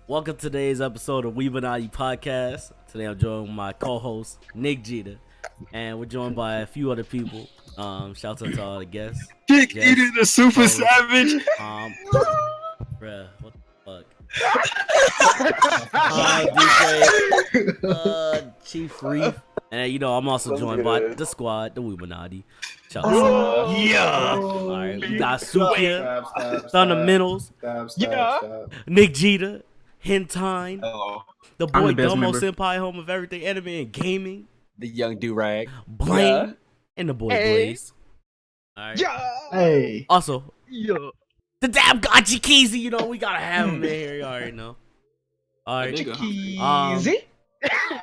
Welcome to today's episode of WeebinatiPodcast. Today I'm joined with my co-host Nick Jeter, and we're joined by a few other people. Shout out to all the guests. Dick eating the super savage. Bruh, what the fuck? DJ, Chief Reef, and you know I'm also joined by the squad, the Weebinati. Shout out. All right, we got Sukia, Fundamentals, Nick Jeter, Hentine, the boy Domo Senpai, home of everything anime and gaming, The young do-rag. Blaine, and the boy Blaze. All right. Hey. Also, the damn Gachi Keezy, you know, we gotta have him in here. You already know. All right.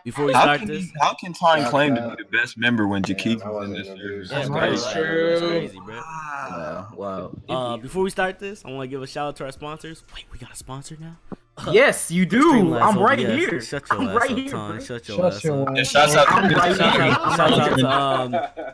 Before we start this, How can Time claim to be the best member when Jakee's in this series? that's crazy, bro. Wow. Before we start this, I want to give a shout out to our sponsors. Wait, we got a sponsor now? Yes, you do. I'm right yes. here. Shut your I'm ass right up, here, Tom. bro. Shut your ass up. And shouts out I'm to right here.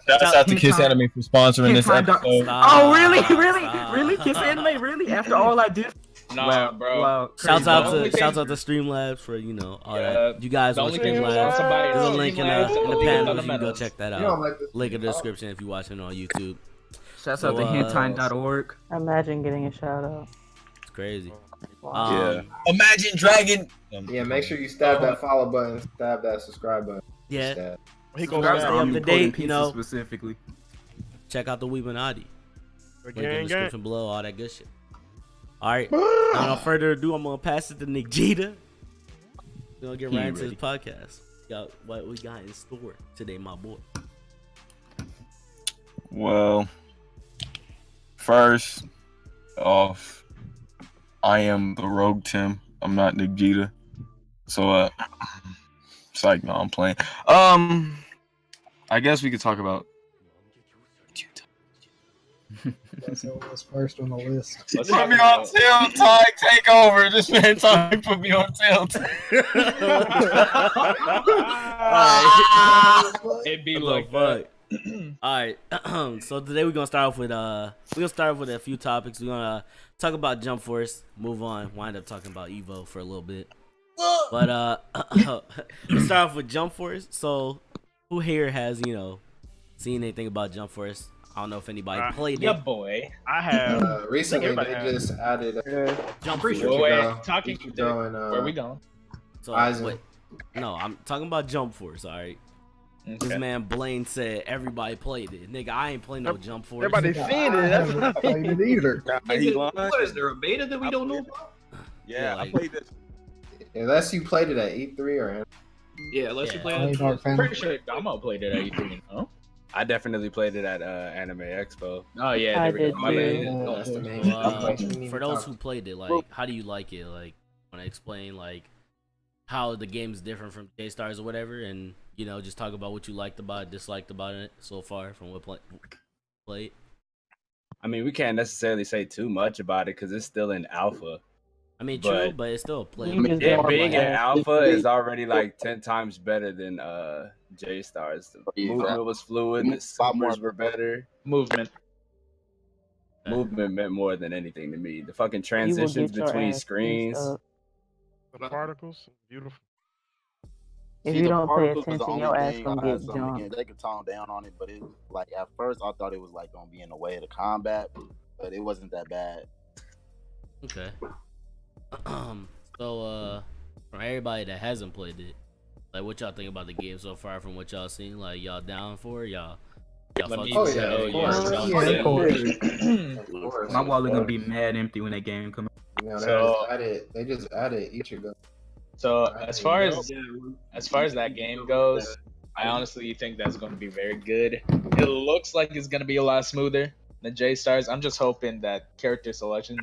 Shouts out to Kiss Anime for sponsoring this episode. Oh, really? Kiss Anime? Really? After all I did? Nah, bro. Wow. Shouts out to Streamlabs for all that. You guys want Streamlabs? There's a link in the panel. You can go check that out. Link in the description if you're watching on YouTube. Shouts out to hentine.org. Imagine getting a shout out. It's crazy. Yeah. Imagine Dragon. Yeah, make sure you stab that follow button, stab that subscribe button. Yeah. Stab. Stay up to date, you know. Specifically. Check out the Weebinati. Link in the description below, all that good shit. Alright, without further ado, I'm gonna pass it to Nick Jeter. We're gonna get right into this podcast. Got what we got in store today, my boy. Well, first off, I am the Rogue Tim. I'm not Nick Jeter. So, psych, no, I'm playing. I guess we could talk about. That's what's first on the list. Put me on tilt, Ty. Take over. This man Ty put me on tilt. It be Like like fuck. Alright, so today we're gonna start off with a few topics. We're gonna talk about Jump Force, move on, wind up talking about Evo for a little bit. But let's start off with Jump Force. So who here has, seen anything about Jump Force? I don't know if anybody played yeah, it. boy. I have. Recently, they just added Jump Wait, Force. talking. Where we going? So wait, no, I'm talking about Jump Force. All right. Okay. This man Blaine said everybody played it. Nigga, I ain't playing no Jump Force. Everybody seen it. That's what I played it either. What is there a beta that we don't know about? Yeah, like, I played this. Unless you played it at E3 or. Yeah, unless you Yeah. play Dark it. Phantom. Pretty sure Damo played it at E3, no? I definitely played it at Anime Expo. Oh yeah, I there we did go. My too. bad. That's the main. For those who played it, like, how do you like it? Like, want to explain like how the game's different from J-Stars or whatever, and just talk about what you liked about it, disliked about it so far from what played. I mean, we can't necessarily say too much about it because it's still in alpha. I mean, true, but it's still a play. You just It more being in like- alpha is already like 10 times better than J-Stars. The movement was fluid, the summers were better. Movement. Movement meant more than anything to me. The fucking You will transitions get your between ass screens. beat up. The particles, beautiful. If See, you the don't pay particles was the attention, only your ass thing gonna I had get something jumped. against. They could tone down on it, but it like at first I thought it was like gonna be in the way of the combat, but it wasn't that bad. Okay. So from everybody that hasn't played it, like, what y'all think about the game so far from what y'all seen? Like, y'all down for it? Y'all Let fuck me with it? tell Of you. course. My wallet gonna be mad empty when that game come out. They just added Ichigo. So as far as that game goes, I honestly think that's going to be very good. It looks like it's going to be a lot smoother than J-Stars. I'm just hoping that character selection,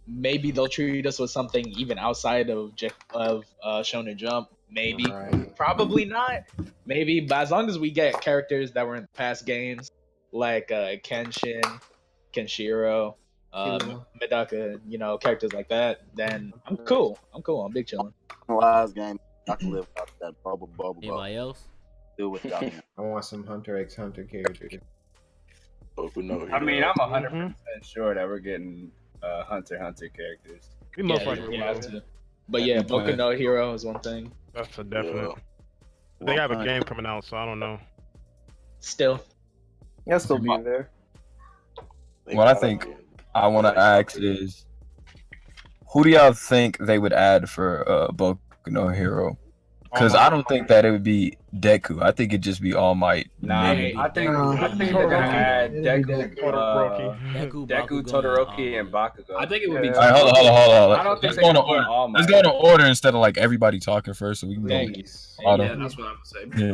maybe they'll treat us with something even outside of Shonen Jump. Maybe, Right. probably not. Maybe, but as long as we get characters that were in past games, like Kenshin, Kenshiro, Medaka, characters like that, then I'm cool. I'm big chilling. Last game I can live without that bubble. Anybody else? Do without him. I want some Hunter x Hunter characters. I mean, I'm 100% sure that we're getting Hunter x Hunter characters. We most Yeah, likely you will. have to. But yeah, Boku no Hero is one thing. That's a definite. Yeah. They have a game coming out, so I don't know. Still, I'll still be there. What I think I want to ask is, who do y'all think they would add for Boku no Hero? Because I don't think that it would be Deku. I think it'd just be All Might. Nah, maybe. I think they're gonna add Deku, Bakugo, Todoroki, and Bakugo. I think it would be. All right, hold on. I don't think Let's go in All order. Might. Let's go in order instead of like everybody talking first, so we can go. Yeah, that's what I would say. Yeah.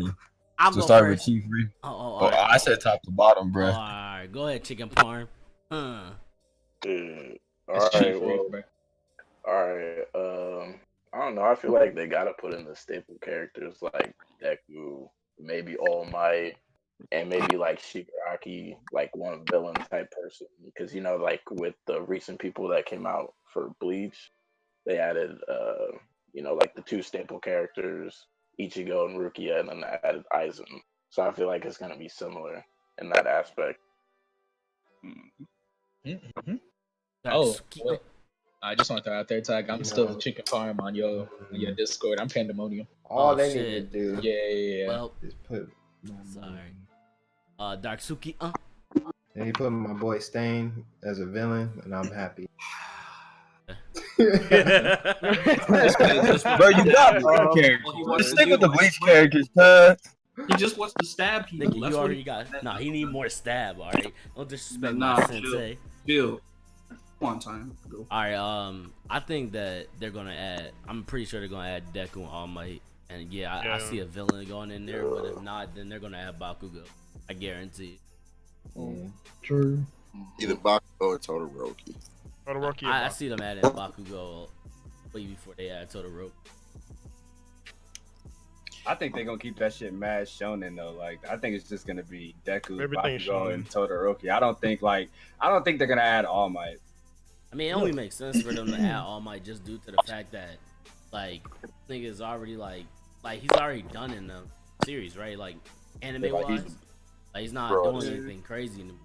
I'll So go start first. with Chief. All right. I said top to bottom, bro. All right, go ahead, Chicken Farm. All it's right, cheap, well, bro. all right. I don't know. I feel like they gotta put in the staple characters like Deku, maybe All Might, and maybe like Shigaraki, like one villain type person. Because like with the recent people that came out for Bleach, they added like the two staple characters, Ichigo and Rukia, and then they added Aizen. So I feel like it's gonna be similar in that aspect. Mm-hmm. Oh, wait. I just want to throw out there, Tag. I'm still Chicken Farm on your Discord. I'm Pandemonium. All they need to do. Yeah. Well, Just put. sorry. Darksuki. And he put my boy Stain as a villain, and I'm happy. Bro, you got Bleach characters. Just stick with the Bleach characters, cuz. He just wants to stab people. Nigga, you already got. Nah, he need more stab. All right, don't disrespect Nah, my sensei. Bill. One time. Go. All right. I think that they're gonna add. I'm pretty sure they're gonna add Deku and All Might. And yeah, I see a villain going in there. But if not, then they're gonna add Bakugo. I guarantee. True. Either Bakugo or Todoroki. Todoroki. I see them adding Bakugo way before they add Todoroki. I think they're gonna keep that shit mad shonen though. Like I think it's just gonna be Deku, Everything Bakugo, shonen. and Todoroki. I don't think they're gonna add All Might. I mean, it only makes sense for them to add All Might just due to the fact that, like, nigga's already like he's already done in the series, right? Like, anime wise, like he's not doing anything crazy anymore.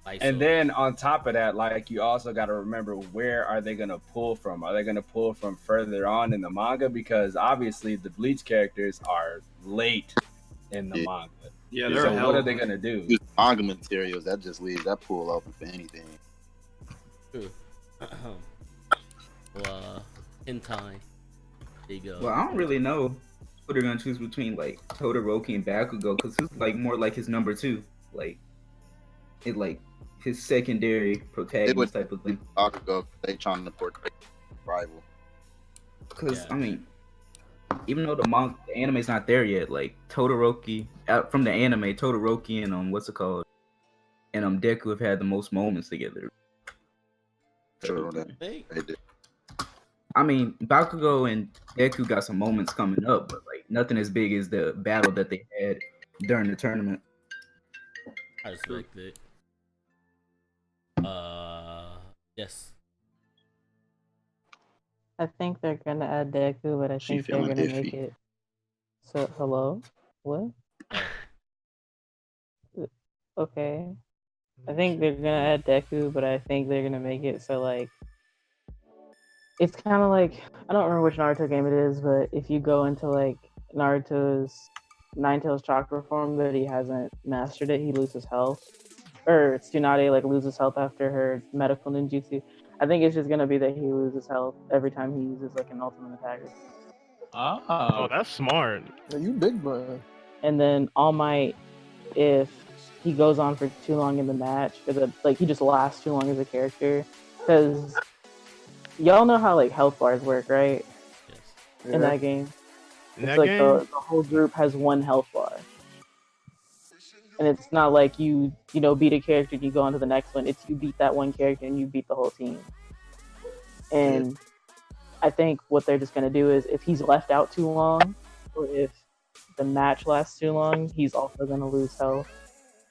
Like, And then on top of that, like you also got to remember, where are they gonna pull from? Are they gonna pull from further on in the manga? Because obviously the Bleach characters are late in the manga. Yeah, So what are they gonna do? Just manga materials that just leaves that pool open for anything. True. Well, in time, there you go. Well, I don't really know who they're gonna choose between like Todoroki and Bakugo, because it's like more like his number two, like it like his secondary protagonist type of thing. Bakugo, they trying to portray rival. Because I mean, even though the anime's not there yet, like Todoroki from the anime, Todoroki and what's it called, and Deku have had the most moments together. Sure, they did. I mean, Bakugo and Deku got some moments coming up, but like nothing as big as the battle that they had during the tournament. I respect it. Yes. I think they're gonna add Deku, but I think they're gonna make it. So hello, what? Okay, I think they're gonna add Deku, but I think they're gonna make it so like it's kind of like, I don't remember which Naruto game it is, but if you go into like Naruto's Nine Tails chakra form, but he hasn't mastered it, he loses health. Or Tsunade like loses health after her medical ninjutsu. I think it's just gonna be that he loses health every time he uses like an ultimate attack. Oh, that's smart. Yeah, you big man. And then All Might, if he goes on for too long in the match, like he just lasts too long as a character, because y'all know how like health bars work, right? Yes. In that game, In it's that like game? the whole group has one health bar, and it's not like you beat a character and you go on to the next one. It's you beat that one character and you beat the whole team. And I think what they're just gonna do is if he's left out too long, or if the match lasts too long, he's also gonna lose health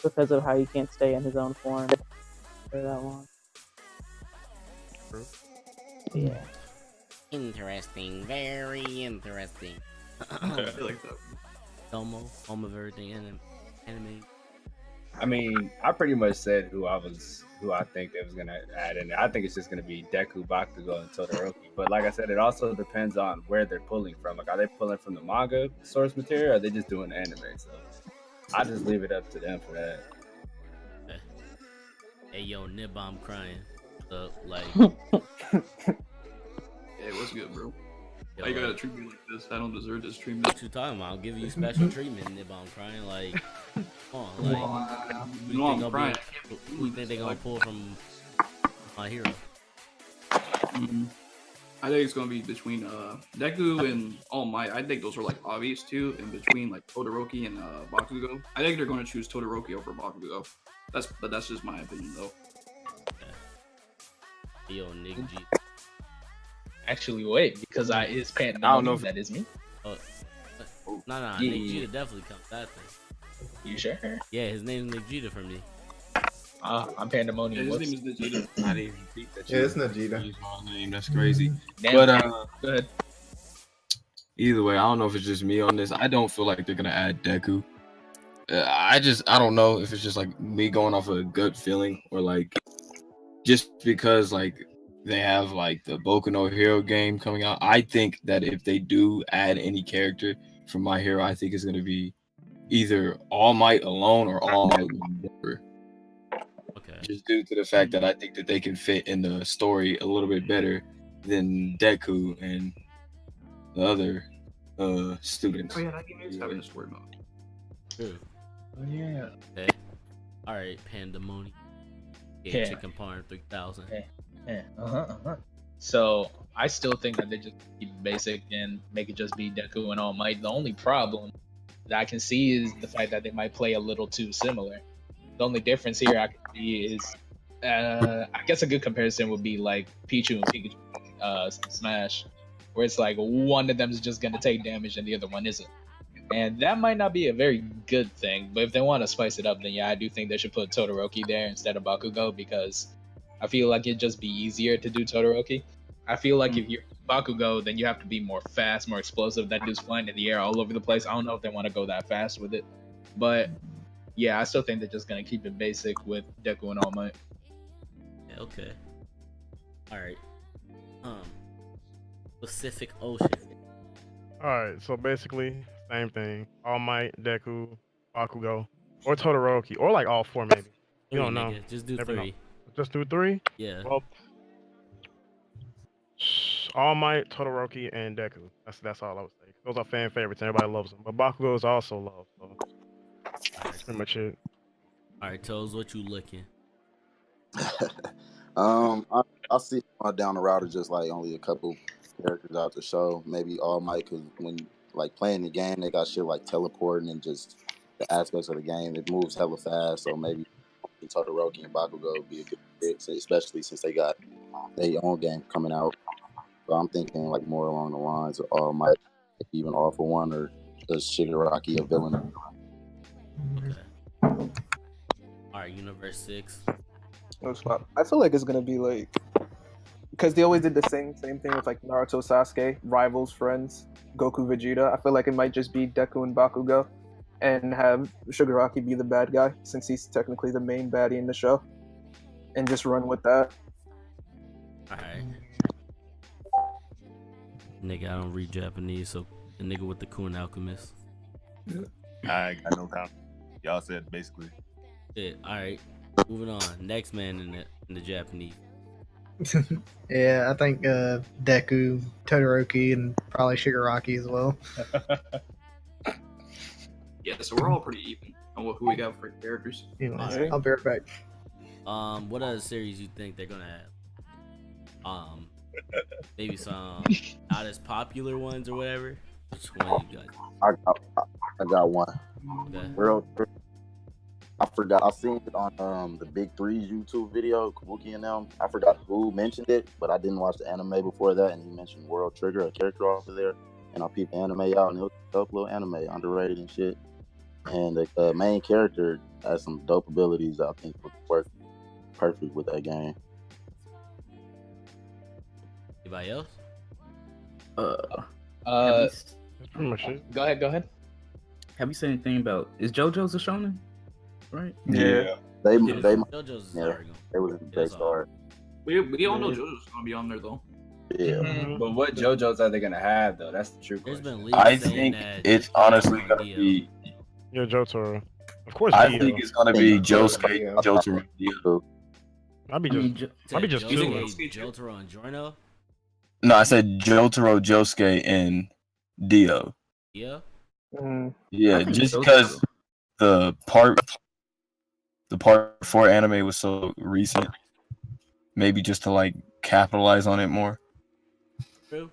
because of how he can't stay in his own form for that long. Yeah. Interesting. Very interesting. I feel like that. Home of everything anime. I mean, I pretty much said who I think they was gonna add in there. I think it's just gonna be Deku, Bakugo, and Todoroki. But like I said, it also depends on where they're pulling from. Like, are they pulling from the manga source material, or are they just doing the anime? So I just leave it up to them for that. Hey yo, Nib, I'm crying. So like, Hey, what's good, bro? yo, Why you gotta like, treat me like this? I don't deserve this treatment. what you talking about? I'll give you special treatment, Nib. I'm crying. Like, come on, like, who You know I'm crying. who you think they gonna pull from My Hero? I think it's gonna be between Deku and All Might. I think those are like obvious too, and between like Todoroki and Bakugo. I think they're gonna choose Todoroki over Bakugo. That's just my opinion though. Yo, Nick G. Actually, wait, because I is Pandemonium. I don't know if that is me. Nah, Yeah. Nick Jeter definitely comes that thing. You sure? Yeah, his name's Nick Jeter for me. I'm Pandemonium. Yeah, his name is Vegeta. I didn't even think that Yeah, it's Vegeta. use my name. That's crazy. Damn, But go ahead. either way, I don't know if it's just me on this. I don't feel like they're gonna add Deku. I don't know if it's just like me going off of a gut feeling or like just because like they have like the Boku no Hero game coming out. I think that if they do add any character from My Hero, I think it's gonna be either All Might alone or All Might Never. Okay. Just due to the fact that I think that they can fit in the story a little bit better than Deku and the other students. Oh yeah, that game is having a story mode. True. Oh, yeah. Okay. All right, Pandemonium. Yeah. Chicken Parm 3000. Yeah. So I still think that they just keep it basic and make it just be Deku and All Might. The only problem that I can see is the fact that they might play a little too similar. The only difference here I can see is, I guess a good comparison would be like Pichu and Pikachu Smash, where it's like one of them is just gonna take damage and the other one isn't. And that might not be a very good thing, but if they want to spice it up, then yeah, I do think they should put Todoroki there instead of Bakugo, because I feel like it'd just be easier to do Todoroki. I feel like if you're Bakugo, then you have to be more fast, more explosive. That dude's flying in the air all over the place. I don't know if they want to go that fast with it. But yeah, I still think they're just going to keep it basic with Deku and All Might. Yeah, okay. All right. Pacific Ocean. Alright, so basically, same thing. All Might, Deku, Bakugo, or Todoroki, or like all four maybe. You don't know. Nigga. Just do Never know. 3. Just do 3? Yeah. Well, All Might, Todoroki, and Deku. That's all I would say. Those are fan favorites. Everybody loves them. But Bakugo is also loved. So that's pretty much it. All right, Toes, what you looking? I see down the route of just like only a couple characters out the show. Maybe All Might, because when like playing the game, they got shit like teleporting and just the aspects of the game. It moves hella fast, so maybe Todoroki and Bakugo would be a good fit, especially since they got their own game coming out. So I'm thinking like more along the lines of All Might, even All for One, or does Shigaraki a villain? Okay. All right, Universe 6. I feel like it's gonna be like, because they always did the same thing with like Naruto, Sasuke, rivals, friends, Goku, Vegeta. I feel like it might just be Deku and Bakugo, and have Shigaraki be the bad guy since he's technically the main baddie in the show, and just run with that. All right. Nigga, I don't read Japanese, so the nigga with the Kun Alchemist. I got no comment. Y'all said basically. Yeah, all right. Moving on. Next man in the Japanese. Yeah, I think Deku, Todoroki, and probably Shigaraki as well. Yeah, so we're all pretty even on who we got for characters. Anyways, Alright. I'll be right back. What other series you think they're gonna have? Maybe some not as popular ones or whatever. Which one you got? I got one. Okay. I forgot. I seen it on the Big Three's YouTube video, Kabuki and them. I forgot who mentioned it, but I didn't watch the anime before that, and he mentioned World Trigger, a character off of there. And I peeped the anime out, and it was a dope little anime, underrated and shit. And the main character has some dope abilities that I think would work perfect with that game. Anybody else? That's pretty much it. Go ahead. Have you said anything about, is JoJo's a shonen? right? Yeah. They JoJo's yeah, already they was they started. We all know JoJo's gonna be on there though. Yeah. But what JoJo's are they gonna have though? That's the true There's question. been leaks I saying think that it's honestly on gonna Dio. be. Yeah, Jotaro. Of course, I Dio. think it's gonna be Josuke, Yeah. Jotaro, and Dio. I'd be I mean, just, Said I'd be just Josuke, two. Jotaro, and Giorno. No, I said Jotaro, Josuke, and Dio. Yeah. Mm. Yeah, I think just so, because too. the part 4 anime was so recent, maybe just to like capitalize on it more. True.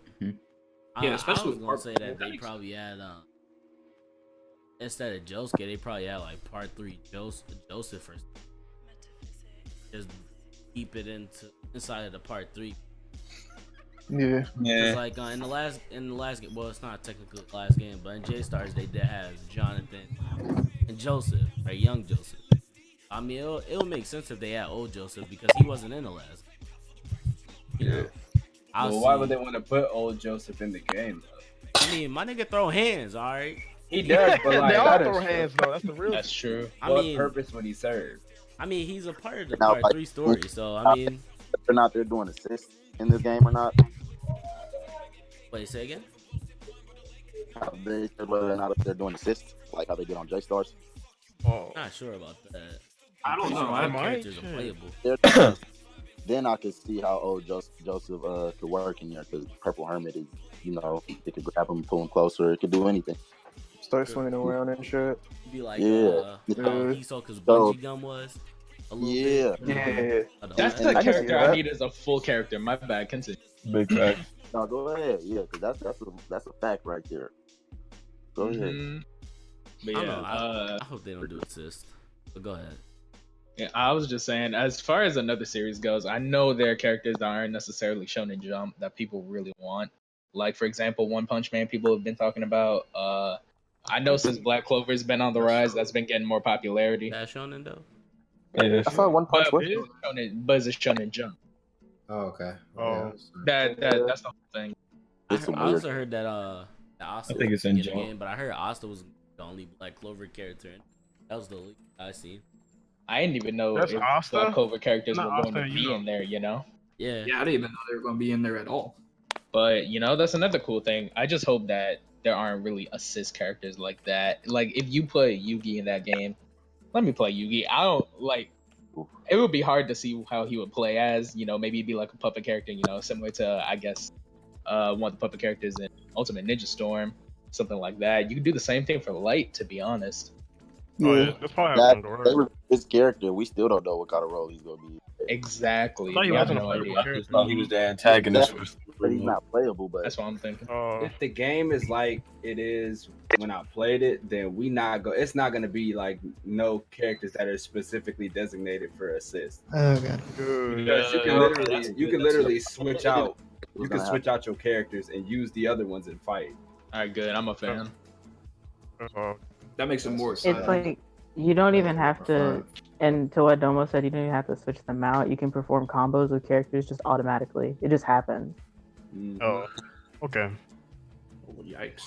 Yeah, especially I was with gonna part say four, that they makes probably had instead of Josuke, they probably had like part 3 Joseph or just keep it inside of the part 3. Yeah. Cause like in the last game, well, it's not technically the last game, but in J Stars they did have Jonathan and Joseph, or young Joseph. I mean, it'll make sense if they had old Joseph because he wasn't in the last. You know. Well, why would they want to put old Joseph in the game? I mean, my nigga throw hands, all right. He does, but like they all that throw is hands though. That's the real. That's true. What purpose would he serve? I mean, he's a part of the Now, part like, 3 story, so I mean, they're not there doing assists in this game or not. wait, say again. They said whether or not they're doing assists, like how they did on J Stars. Oh, Not sure about that. I don't know. All I characters might. are playable. Then I could see how old Joseph could work in there because Purple Hermit is, it could grab him, pull him closer. It could do anything. Start swinging around and shit. Be like, Yeah. how Hisoka's bungee gum was. A little Yeah. bit. Yeah. That's the character I need as a full character. My bad. Continue. Big fact. No, go ahead. Yeah, because that's a fact right there. Go ahead. But I don't yeah, know. I hope they don't do assist. But go ahead. yeah, I was just saying, as far as another series goes, I know there are characters that aren't necessarily shown in Jump that people really want. Like, for example, One Punch Man, people have been talking about. I know since Black Clover's been on the rise, that's been getting more popularity. That shonen though. I saw One Punch But with it's shonen Jump. Oh, okay. Oh. That's the whole thing. I It's some also weird- heard that Asta I think was it's in in the Jump. game, but I heard Asta was the only Black Clover character. That was the leak I seen. I didn't even know That's if Asta? Black Clover characters Not were going Asta, to be you know. in there, you know? Yeah. Yeah, I didn't even know they were gonna be in there at all. But, that's another cool thing. I just hope that there aren't really assist characters like that. Like, if you put Yugi in that game, let me play Yugi. I don't, like, it would be hard to see how he would play as, maybe he'd be like a puppet character, similar to, I guess, one of the puppet characters in Ultimate Ninja Storm, something like that. You could do the same thing for Light, to be honest. Oh, yeah. That's probably how it's gonna work. His character, we still don't know what kind of role he's gonna be. Exactly. I thought he We have wasn't a no playable idea. character. Thought he was the antagonist. But he's not playable. But That's what I'm thinking. If the game is like it is when I played it, then it's not gonna be like no characters that are specifically designated for assist. Okay. Because you can literally switch out. You can switch out your characters and use the other ones in fight. All right, good. I'm a fan. That makes it more It's exciting. like you don't even have to, and to what Domo said, you don't even have to switch them out. You can perform combos with characters just automatically. It just happens. Oh, okay. Oh, yikes.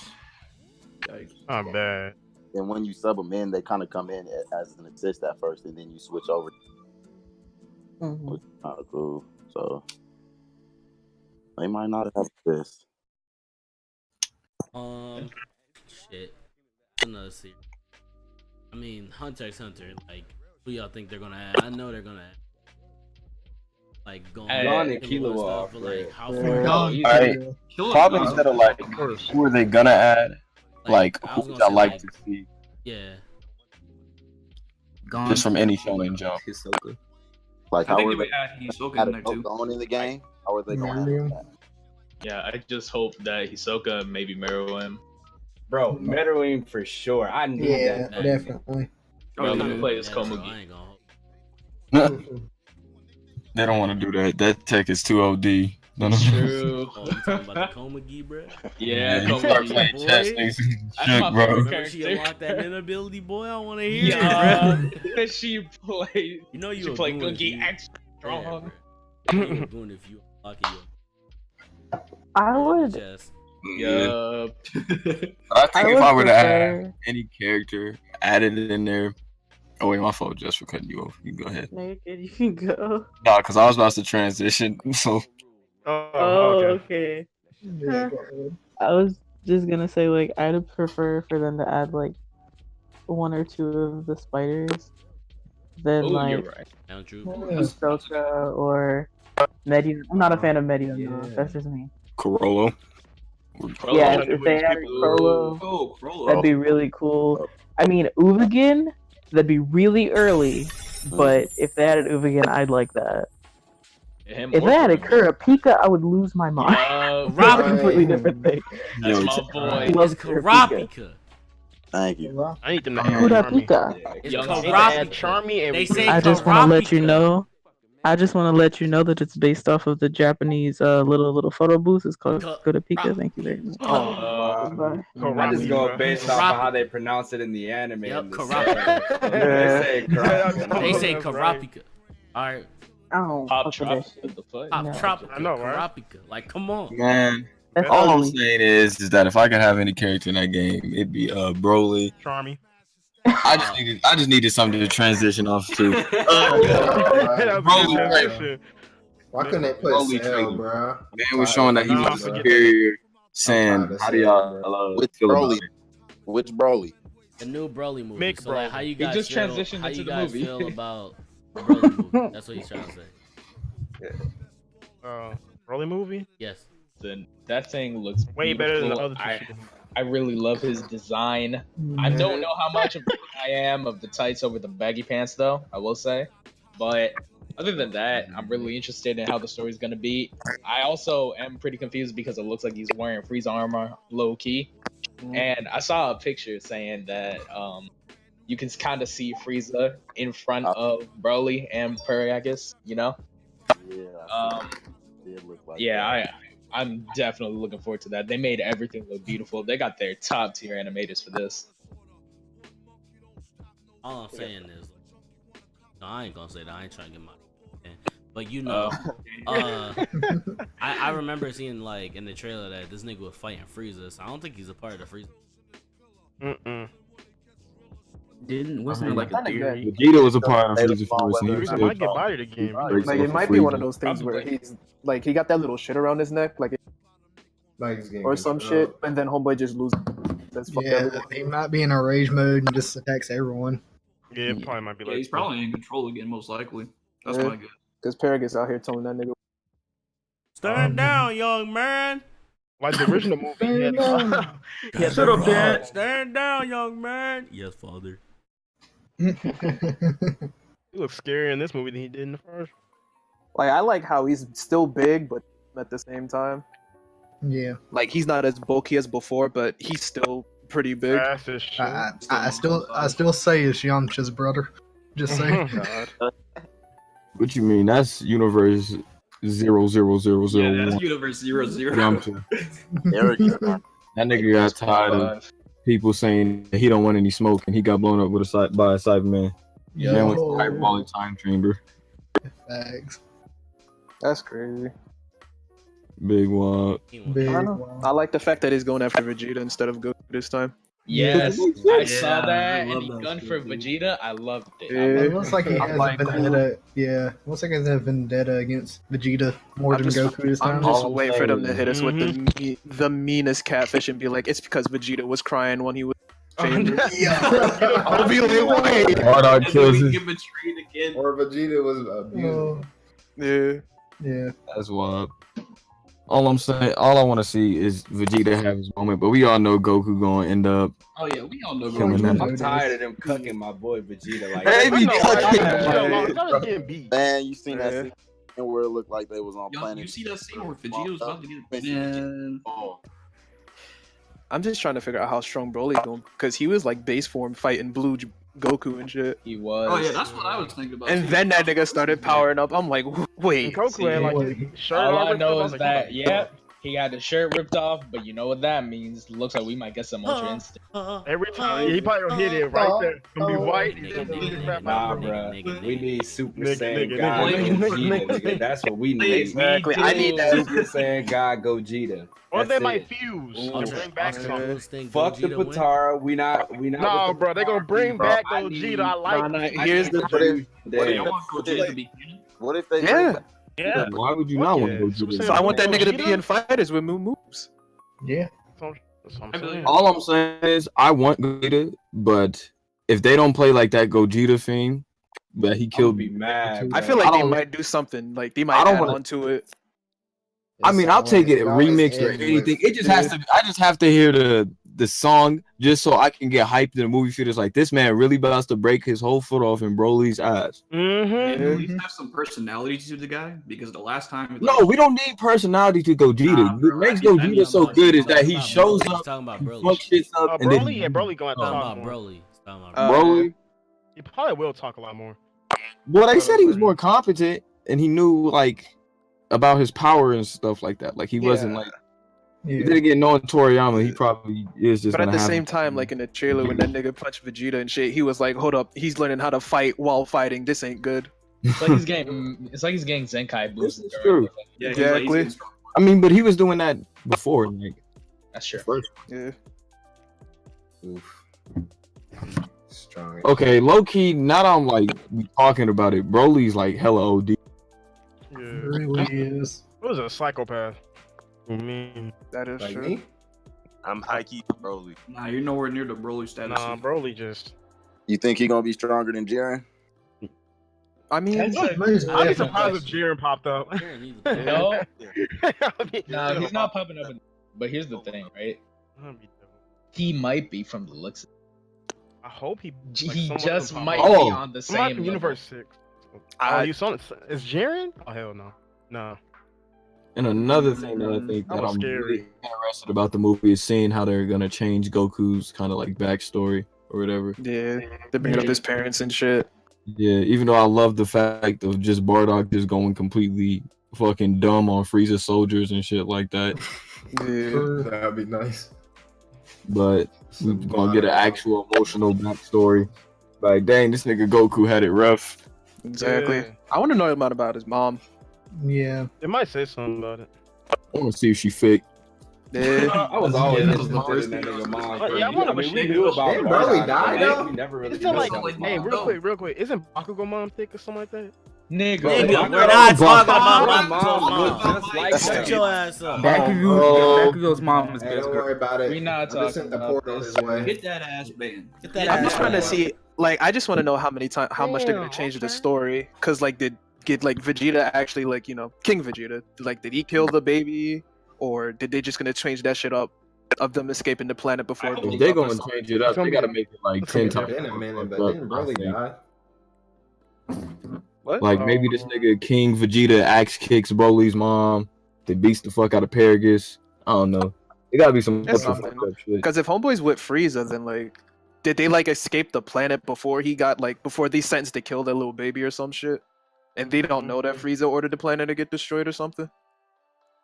Not bad. And when you sub them in, they kind of come in as an assist at first, and then you switch over. Which is kind of cool. So they might not have this. Shit. Another series. I mean, Hunter x Hunter. Like, who y'all think they're gonna add? I know they're gonna add. Like, going Gone and Piccolo Kilo and off, stuff, but like, how yeah. far? Alright, probably instead of like who are they gonna add, like I was who gonna would I say, like like- to see Yeah. just from any shonen jump. Like I how think are they they would add Hisoka add in there too. going in the game? How are they going to have that? Yeah, I just hope that Hisoka maybe mirror him. Bro, Meruem for sure. I need Yeah, that. definitely. Bro, yeah. let me play as Yeah, so Komugi. I ain't gonna hope. They don't want to do that. That tech is too OD. None of True. Oh, you talking about the Komugi, bro? Yeah, you start Komugi. playing chess, niggas That's my shook, bro. favorite Remember she character. unlocked that inability, boy? I want to hear Yeah, it, bro. that she played. You know you She a played goon if Gungi you- extra Yeah, strong. bro. You a goon if you unlock it. I would. Chess. Yup. I think if would I were to prefer- add any character added in there, Oh wait, my fault, just for cutting you off. You can go ahead. No, you're good. You can go. Nah, because I was about to transition. So Oh, okay. I was just gonna say, like, I'd prefer for them to add like one or two of the spiders than Oh, you're like right. Ahsoka or Medium. I'm not a fan of Medium though. That's just me. Corollo. Yeah, if they added Crollo, that'd be really cool. I mean, Uvagin, that'd be really early, but if they added Uvagin, I'd like that. If they added Kurapika, I would lose my mind. That's a completely different thing. That's my boy. Love It's Kurapika. Thank you. I need them to Kurapika. It's Kurapika. Charmy and they say I just want to let you Kurapika. know. I just want to let you know that it's based off of the Japanese little photo booth. It's called Kurapika. Thank you very much. Bye. I just go based off of how they pronounce it in the anime. Yep, and the Kurapika. sub. They say Kurapika. They say Kurapika. All right. Pop Trop. What the fuck? Pop Trop. I know, right? Kurapika. Like, come on. man, That's all I'm only. saying is that if I could have any character in that game, it'd be Broly. Charmy. I just needed something to transition off to. Broly. Why couldn't they put Broly Cell, trailer. bro? Man was showing that he was a superior Saiyan. How do y'all Which feel about Broly? it? Which Broly? The new Broly movie. Mick So, like, Broly. how you He guys just feel? transitioned How into you the guys movie. feel about the Broly movie? That's what he's trying to say. Broly movie? Yes. Then that thing looks Way better than the beautiful. other two. I really love his design. I don't know how much of a fan I am of the tights over the baggy pants, though. I will say, but other than that, I'm really interested in how the story's gonna be. I also am pretty confused because it looks like he's wearing Frieza armor low key, and I saw a picture saying that you can kind of see Frieza in front of Broly and Paragus. You know? Yeah, I'm definitely looking forward to that. They made everything look beautiful. They got their top tier animators for this. All I'm saying is, no, I ain't gonna say that. I ain't trying to get my. But you know, I remember seeing like in the trailer that this nigga was fighting Frieza. So I don't think he's a part of the Frieza. Wasn't it like a theory? Vegeta was a part of Frieza first, and he was Frieza might get bodied again. Like it might be one of those things where he's like he got that little shit around his neck, like he's getting or some shit, and then homeboy just loses. That's fucked everyone. he might be in a rage mode and just attacks everyone. Yeah, it probably might be Yeah, like he's probably in control again, most likely. That's my guess. Because Paragus out here telling that nigga. Stand down, young man. Like the original movie. Yeah, shut up, Dad. Stand down, young man. Yes, father. He looks scarier in this movie than he did in the first. Like I like how he's still big, but at the same time, Yeah. like he's not as bulky as before, but he's still pretty big. Fast as shit. I still say it's Yamcha's brother. Just saying. What you mean? That's universe 00001. Yeah, that's Universe 00. Yamcha. That nigga got tired of people saying that he don't want any smoke, and he got blown up with by a Cyberman. Yo. Man with a hyperbolic time chamber. Thanks. That's crazy. Big one. Big I don't know. I like the fact that he's going after Vegeta instead of Goku this time. Yes, I saw I that, love and he that gunned shit, for dude. Vegeta. I loved it. Yeah. It looks like he has a vendetta. Yeah, it looks like he has a vendetta against Vegeta more than Goku this time. I'm just waiting for them to hit us with the meanest catfish and be like, it's because Vegeta was crying when he was. I'll be like, wait. Hard kills Get him. betrayed again. Or Vegeta was abused. Yeah. Yeah. That's wild. All I want to see is Vegeta have his moment, but we all know Goku gonna end up. Oh yeah, we all know. Killing Goku. that. I'm tired of them cucking my boy Vegeta. Like, Hey, be Man, you seen that scene where it looked like they was on Yo, planet? you see that scene where Vegeta was about to get Man. I'm just trying to figure out how strong Broly's going because he was like base form fighting Blue Goku and shit. He was. Oh yeah, that's what I was thinking about. And too. then that nigga started powering up. I'm like, wait. Goku had like his shirt All I already know put on, is like, that, yeah, He got his shirt ripped off, but you know what that means. Looks like we might get some Ultra Instinct. Every time he probably gonna hit it right there. It's gonna be white. Nah, bro. We need Super Saiyan nigga, God nigga, Gogeta, nigga. That's what we need. Exactly. I need that. Super Saiyan God Gogeta. Or That's they it. might fuse and bring back something. Fuck the Patara. We not. No, bro, they gonna bring back Gogeta. I like it. Here's the What if they? Yeah. Why would you not want to go Gogeta? So I want that nigga to be in fighters with moves. Yeah. All I'm saying is I want Gogeta, but if they don't play like that Gogeta thing that he killed me mad. I feel like they might do something. Like they might add on to it. I mean, I'll take it remixed or anything. It just has to. I just have to hear the song just so I can get hyped in the movie theaters. Like this man really about to break his whole foot off in Broly's ass. At least have some personality to the guy because the last time. No, we don't need personality to Gogeta. What makes Gogeta so good is that he shows up, fuck shit up, and then Broly going to talk about more. Broly. Broly. He probably will talk a lot more. Well, they said he was more competent and he knew like about his power and stuff like that. Like he wasn't like. He didn't get known Toriyama. He probably is just. But at the same time, like in the trailer when that nigga punched Vegeta and shit, he was like, "Hold up, he's learning how to fight while fighting. This ain't good." It's like he's getting Zenkai boosted. It's true. Yeah, exactly. I mean, but he was doing that before. Like, that's true. First. Yeah. Oof. Strong. Okay, low key. Now that I'm like we talking about it, Broly's like hella OD. Yeah. Really is. What is a psychopath? That is Like true. me? I'm high key Broly. Nah, you're nowhere near the Broly status. Nah, Broly just. You think he gonna be stronger than Jiren? I mean, I'd be surprised if Jiren popped up. No, no, he's not popping up. But here's the thing, right? He might be from the looks. I hope he. He like, just might be on the same level. Universe 6. Oh, you saw it? Is Jiren? Oh hell no, no. And another thing that I think that I'm really interested about the movie is seeing how they're gonna change Goku's kind of like backstory or whatever. Yeah, they bring up his parents and shit. Yeah, even though I love the fact of just Bardock just going completely fucking dumb on Frieza soldiers and shit like that. Yeah, that'd be nice. But we're gonna get an actual emotional backstory. Like, dang, this nigga Goku had it rough. Exactly. Yeah. I want to know about his mom. Yeah. They might say something about it. I want to see if she fake. Yeah. I was always interested in that nigga mom. Bro. Yeah, I wonder what we she knew do. about Didn't Broly Bardock, die, but though? we never really Isn't knew like, about his hey, mom. real quick, isn't Bakugo mom thick or something like that? Nigga, Nigga, we're not talking about Bakugo's Bakugo's mom mom. look just like Shut that. your ass up. Bakugo's mom is Hey, best don't girl. worry about it. We not I just sent talking the about portal this. his way. Get that ass banned. Get that I'm ass just trying to out. see. Like, I just want to know how much they're gonna change the story. Cause like, did like Vegeta actually like King Vegeta? Like, did he kill the baby, or did they just gonna change that shit up of them escaping the planet before? If they're gonna change it up, they gotta make it like 10 It's times. been a minute, but up, didn't I Broly think. die? What? Like maybe this nigga King Vegeta axe kicks Broly's mom. They beats the fuck out of Paragus. I don't know. It gotta be some That's fucked something. up shit. Because if Homeboy's with Frieza, then like, did they like escape the planet before before they sentenced to kill their little baby or some shit? And they don't know that Frieza ordered the planet to get destroyed or something?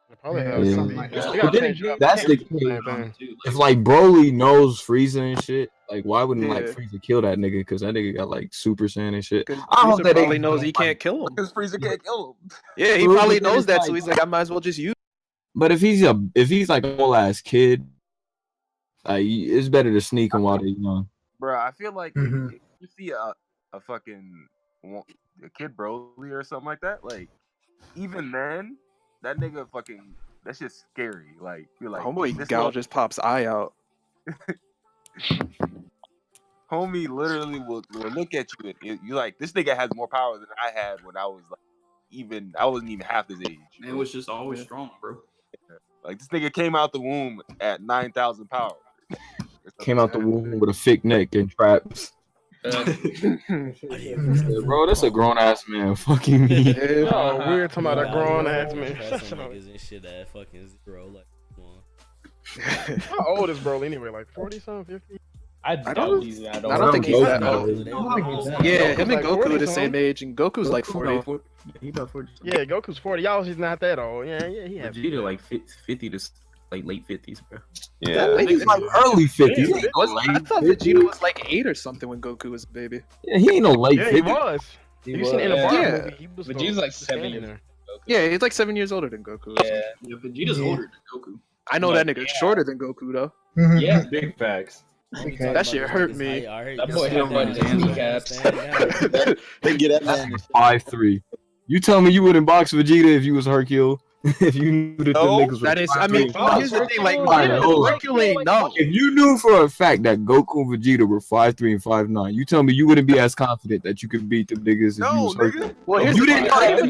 They probably have Yeah. something like that. They But gotta then change it up. that's the Same thing. If like Broly knows Frieza and shit, like why wouldn't like Yeah. Frieza kill that nigga? Because that nigga got like Super Saiyan and shit. Because I hope Frieza that probably they knows he can't kill him. Because Frieza can't kill him. Yeah, he Frieza probably is knows that, so like- he's like, I might as well just use. But if he's like a whole ass kid, it's better to sneak him while they're young. Bro, I feel like Mhm. if you see a fucking a kid Broly or something like that, like even then, that nigga fucking that's just scary. Like you're like Homeboy this Gal little- just pops eye out. homie literally will look at you and you like this nigga has more power than I had when I was like I wasn't even half his age. And it was just always strong, bro. Like this nigga came out the womb at 9,000 power. Came out the womb with a thick neck and traps. Bro, that's a grown ass man fucking me. Oh, weird talking about a grown ass man. Had some niggas and shit that fucking zero. Like, come on. How old is Broly anyway? Like 40 something, 50? I don't think he's that old. Goku. Yeah, him and Like Goku 40 are the same age, and Goku's like 40. He about 40. Yeah, Goku's 40. Y'all, he's not that old. Yeah, he has. Vegeta like 50 to like late 50s, bro. Yeah, he's like early 50s. He ain't no I late thought 50s. Vegeta was like 8 or something when Goku was a baby. Yeah, he ain't no late Yeah, he 50s. was. You seen in the bar Yeah. movie, he was Vegeta's like standing 7 there. Yeah, he's like 7 years older than Goku. Yeah. Yeah, Vegeta's older than Goku. I know Like, that nigga's shorter than Goku though. Yeah. Big facts. That shit hurt me. That boy had buddy handicaps. They get that man. 5'3". You tell me you wouldn't box Vegeta if you was Hercule? If you knew that them niggas were That is, I mean, 5'3". here's the thing, like, Hold on. Hercule ain't no. If you knew for a fact that Goku and Vegeta were 5'3" and 5'9", you tell me you wouldn't be as confident that you could beat them niggas if you was Hercule. Well, here's you the didn't thing.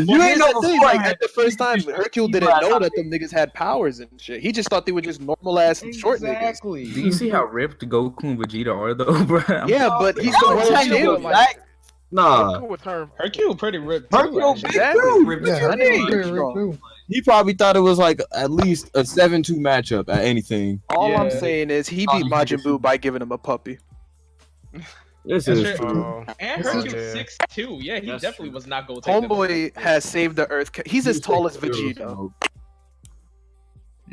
you ain't know thing, before. like, at the first time, Hercule didn't know that them niggas had powers and shit. He just thought they were just normal ass short niggas. Do you see how ripped Goku and Vegeta are though, bro? Yeah, but he's the world champion. Nah, Hercule pretty ripped. Hercule big dude. What you mean? He probably thought it was like at least a 7-2 matchup at anything. All I'm saying is he beat Majin Buu by giving him a puppy. This is true. And Hercule's 6'2". Yeah, he definitely was not going to take Homeboy has saved the Earth. He's as tall as Vegeta.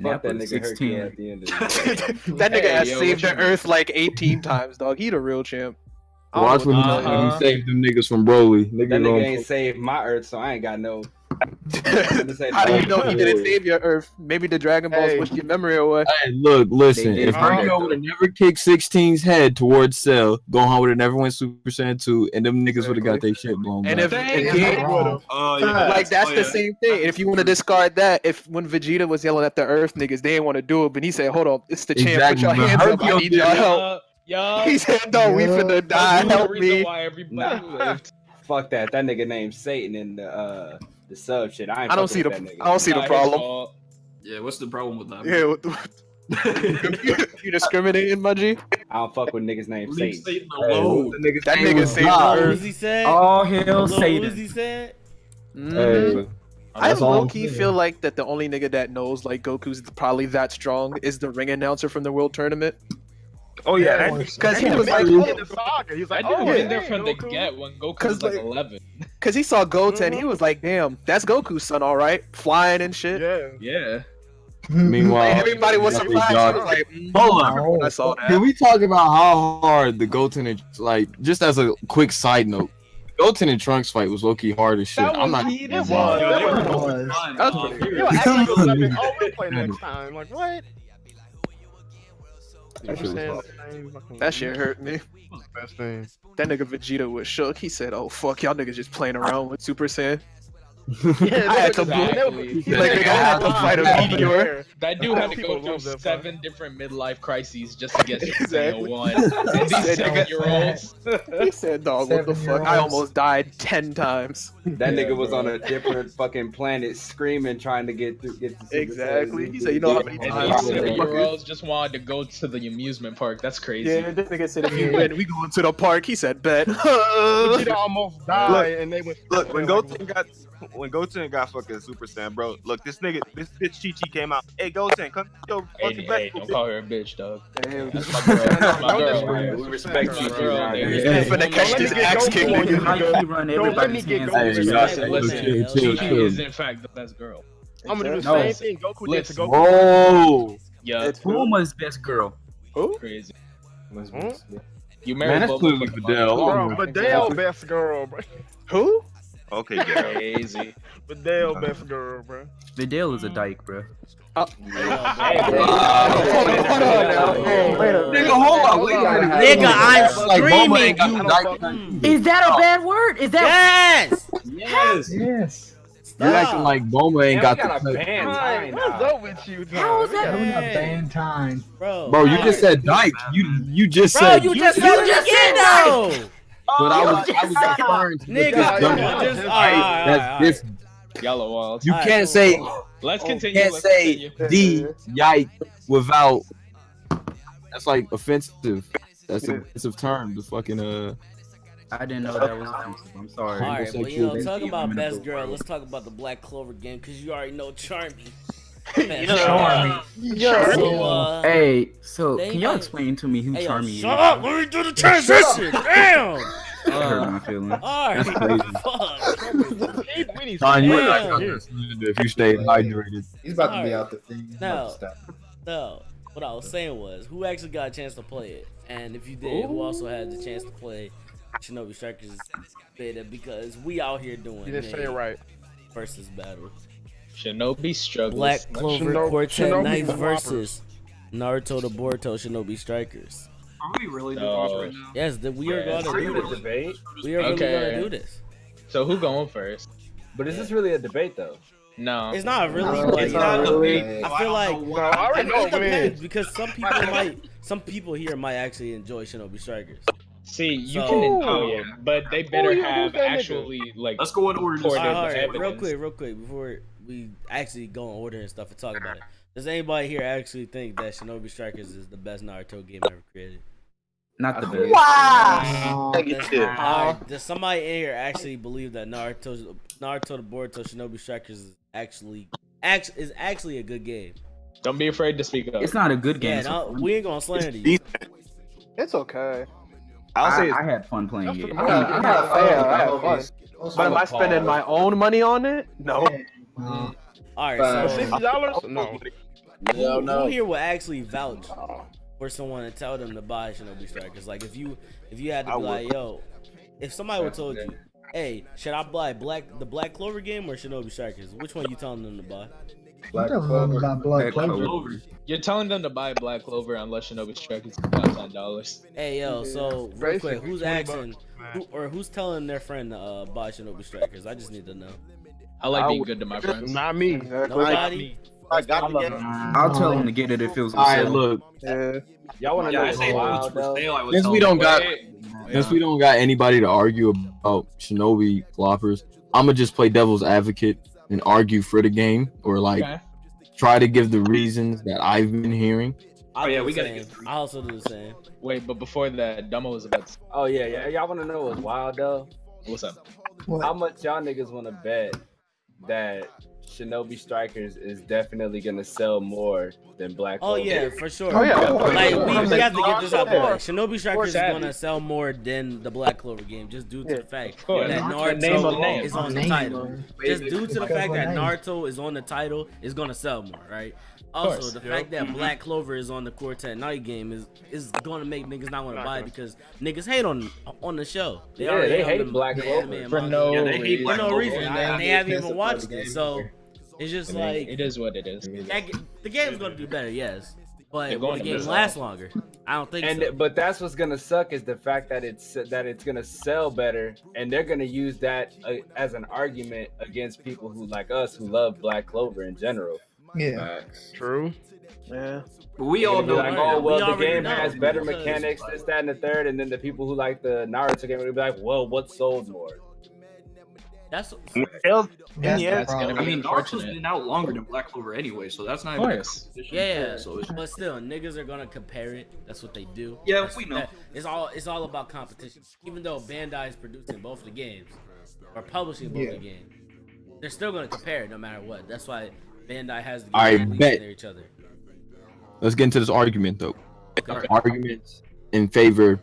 Fuck that nigga 16. Hercule at the end of the day. That nigga has saved the Earth like 18 times, dog. He the real champ. Watch when he saved them niggas from Broly. That nigga ain't saved my Earth, so I ain't got no. How do you know he didn't save your Earth? Maybe the Dragon Balls pushed your memory away. Hey, look, listen. If Hercule would have never kicked 16's head towards Cell, Gohan would have never went Super Saiyan 2, and them niggas would have got their shit blown And back. if he like that's the same thing. If you want to discard that, if when Vegeta was yelling at the Earth niggas, they didn't want to do it, but he said, "Hold on, it's the champ. Put your hands up. I need your help." He said, "No, we finna die. Help me." Fuck that. That nigga named Satan in the sub shit. I don't see the problem. Yeah, what's the problem with that? Yeah, what the... you discriminating, my G? I don't fuck with niggas named Satan. That nigga saved the What Earth. he said? All hail Satan. What he said? I low-key feel like that the only nigga that knows like Goku's probably that strong is the ring announcer from the World Tournament. Oh yeah, because he was like, in the saga. He was like, I didn't oh, been there hey, from the Goku. get when Goku was like like- 11. because he saw Goten, he was like, damn, that's Goku's son, all right, flying and shit. Yeah. Yeah. Meanwhile, Like, everybody was surprised. He was like, hold I remember when I saw that. Can we talk about how hard the Goten and like just as a quick side note, Goten and Trunks fight was low-key hard as shit. I'm not. It was. Yo, actually, it was like, oh, we'll play next time. Like, what? That shit hurt me. Best thing. That nigga Vegeta was shook. He said, "Oh fuck, y'all niggas just playing around with Super Saiyan." Yeah, I had to exactly. He's like, nigga, I had to fight a meteor. That dude had to go through 7 different midlife crises just to get Super Saiyan 1. And these 7-year-olds. He said, "Dog, what the fuck? I almost died 10 times." That nigga was on a different fucking planet screaming, trying to get to Super Exactly. Saiyan. He said, "You know how many And times?" these 7-year-olds just wanted to go to the amusement park. That's crazy. Yeah, this nigga said, "If you win, we going to the park." He said, "Bet." Vegeta almost died, and they went. Look, when Goten got fucking Super Saiyan, bro. Look, this bitch Chi-Chi came out. Hey, Goten, come yo, fucking back. Hey, don't call her a bitch, dog. Damn. That's my girl. That's my girl. We respect That's you, my girl. nigga. nigga. Finna catch this axe kick, nigga. He run everybody's hands. Listen, Chi-Chi is in fact the best girl. I'm gonna do the No. same thing Goku did to Goku. Whoa! Yeah, It's Puma's best girl. crazy. Hmm? You Man, married that's Boba clearly for Fidel. Bro, Videl best girl, bro. Who? Okay, yeah. Crazy. Videl best girl, bro. Videl is a dyke, bro. Nigga, hold on. Nigga, I'm Like, Bulma screaming. ain't got the Is that a bad word? Is that Yes. Yes. You're acting like Bulma ain't got got a the. band Hey, time what's now. up with you, How is dog? that? Doing a Hey. band time. Bro, you just said dyke. You just Bro, said. you just said it again though. But I was referring to the Nigga, just That's different. Yellow walls. You can't say. Let's continue. Can't Let's say continue. the yike without. That's like offensive. That's an offensive term. The fucking I didn't know that was offensive. I'm sorry. All right, but you know, Homosexual. talking about best girl, let's talk about the Black Clover game because you already know Charmy. Charmy. Hey, so can y'all explain to me who Hey, yo, Charmy is? shut up! Let me do the transition. Damn. That hurt my feelings. Alright. That's crazy. Fuck. Don, you would Damn. not if you stayed hydrated. He's about to be Alright. out the thing. He's about to stop. No. What I was saying was, who actually got a chance to play it? And if you did, who also had the chance to play Shinobi Strikers beta? Because we out here doing You didn't say it right. versus battle. Shinobi struggles. Black Clover Quartet Shinobi Knights Floppers. versus Naruto the Boruto Shinobi Strikers. Are we really doing this right now? Yes, we are going to Are you do in a this. debate? We are really Okay. going to do this. So who going first? But is this really a debate though? No. It's not really. No, Like, it's not really. I feel like No, I already know it what it depends is. because some people here might actually enjoy Shinobi Strikers. See, you So- can enjoy it, but they better you have who's that nigga? actually like. Let's go in order. Ported All right, evidence. real quick, before we actually go in order and stuff and talk about it. Does anybody here actually think that Shinobi Strikers is the best Naruto game ever created? Not the best. Wow. Alright, does somebody in here actually believe that Naruto the Boruto Shinobi Strikers is actually a good game? Don't be afraid to speak up. It's not a good game. Yeah, It's no, fun. we ain't gonna slander you. It's okay. I'll say I had fun playing it. I had fun. But am I spending my own money on it? No. Alright, For so $60? No. who here will actually vouch for someone and tell them to buy Shinobi Strikers? Like if you had to be like, yo, if somebody would told you, hey, should I buy the Black Clover game or Shinobi Strikers? Which one you telling them to buy? Black Black Clover. Black Clover. Clover. You're telling them to buy Black Clover unless Shinobi Strikers is $10. Hey yo, so real quick, Basically, who's 20 asking bucks, who's telling their friend to buy Shinobi Strikers? I just need to know. I like being good to my friends. Not me. Nobody? I got the game. I'll tell them to get it if it was on All right, sale. look. Yeah. Y'all want to know I what's say if it was wild for though? sale, I would Since tell we them. don't got Wait. since we don't got anybody to argue about Shinobi floppers, I'ma just play devil's advocate and argue for the game or like Okay. try to give the reasons that I've been hearing. I yeah, do we the gotta same. get I also do the same. Wait, but before that, Dumbo was about to. Oh yeah. Y'all want to know what's wild though? What's up? How much y'all niggas want to bet that Shinobi Strikers is definitely gonna sell more than Black Oh Clover? yeah, for sure. Oh, yeah. Like we have to get this out there. Sure. Like, Shinobi Strikers is Savvy. gonna sell more than the Black Clover game, just due to the fact course. that The name Naruto alone. is on the Name title. alone. Just due to the Because fact of that name. Naruto is on the title is gonna sell more, right? Also, course. the fact that Black Clover is on the Quartet Night game is gonna make niggas not want to buy it because niggas hate on the show. Yeah, already they on hate the Black Clover. anime and For manga. no Yeah, they hate reason. For Black no Clover. reason, Yeah, and they haven't even watched it. So it's just I mean, like it is what it is. the game's gonna do better, yes, but They're will going the to game miss last out. longer? I don't think And so. but that's what's gonna suck is the fact that it's gonna sell better, and they're gonna use that as an argument against people who like us who love Black Clover in general. Yeah. True. Yeah. But we all They're gonna know. be like, oh well, We the already game know, has better because- mechanics, this, that, and the third, and then the people who like the Naruto game will be like, well, what sold more? That's That's Yeah, the that's gonna problem. I mean, Naruto's unfortunate. been out longer than Black Clover anyway, so that's not Of even a course. competition. yeah, So it's, but still, niggas are gonna compare it. That's what they do. Yeah, That's- we know. It's all about competition. Even though Bandai is producing both the games or publishing both Yeah. the games, they're still gonna compare it no matter what. That's why Bandai has the I games released bet. near each other. Let's get into this argument though. Okay. Arguments in favor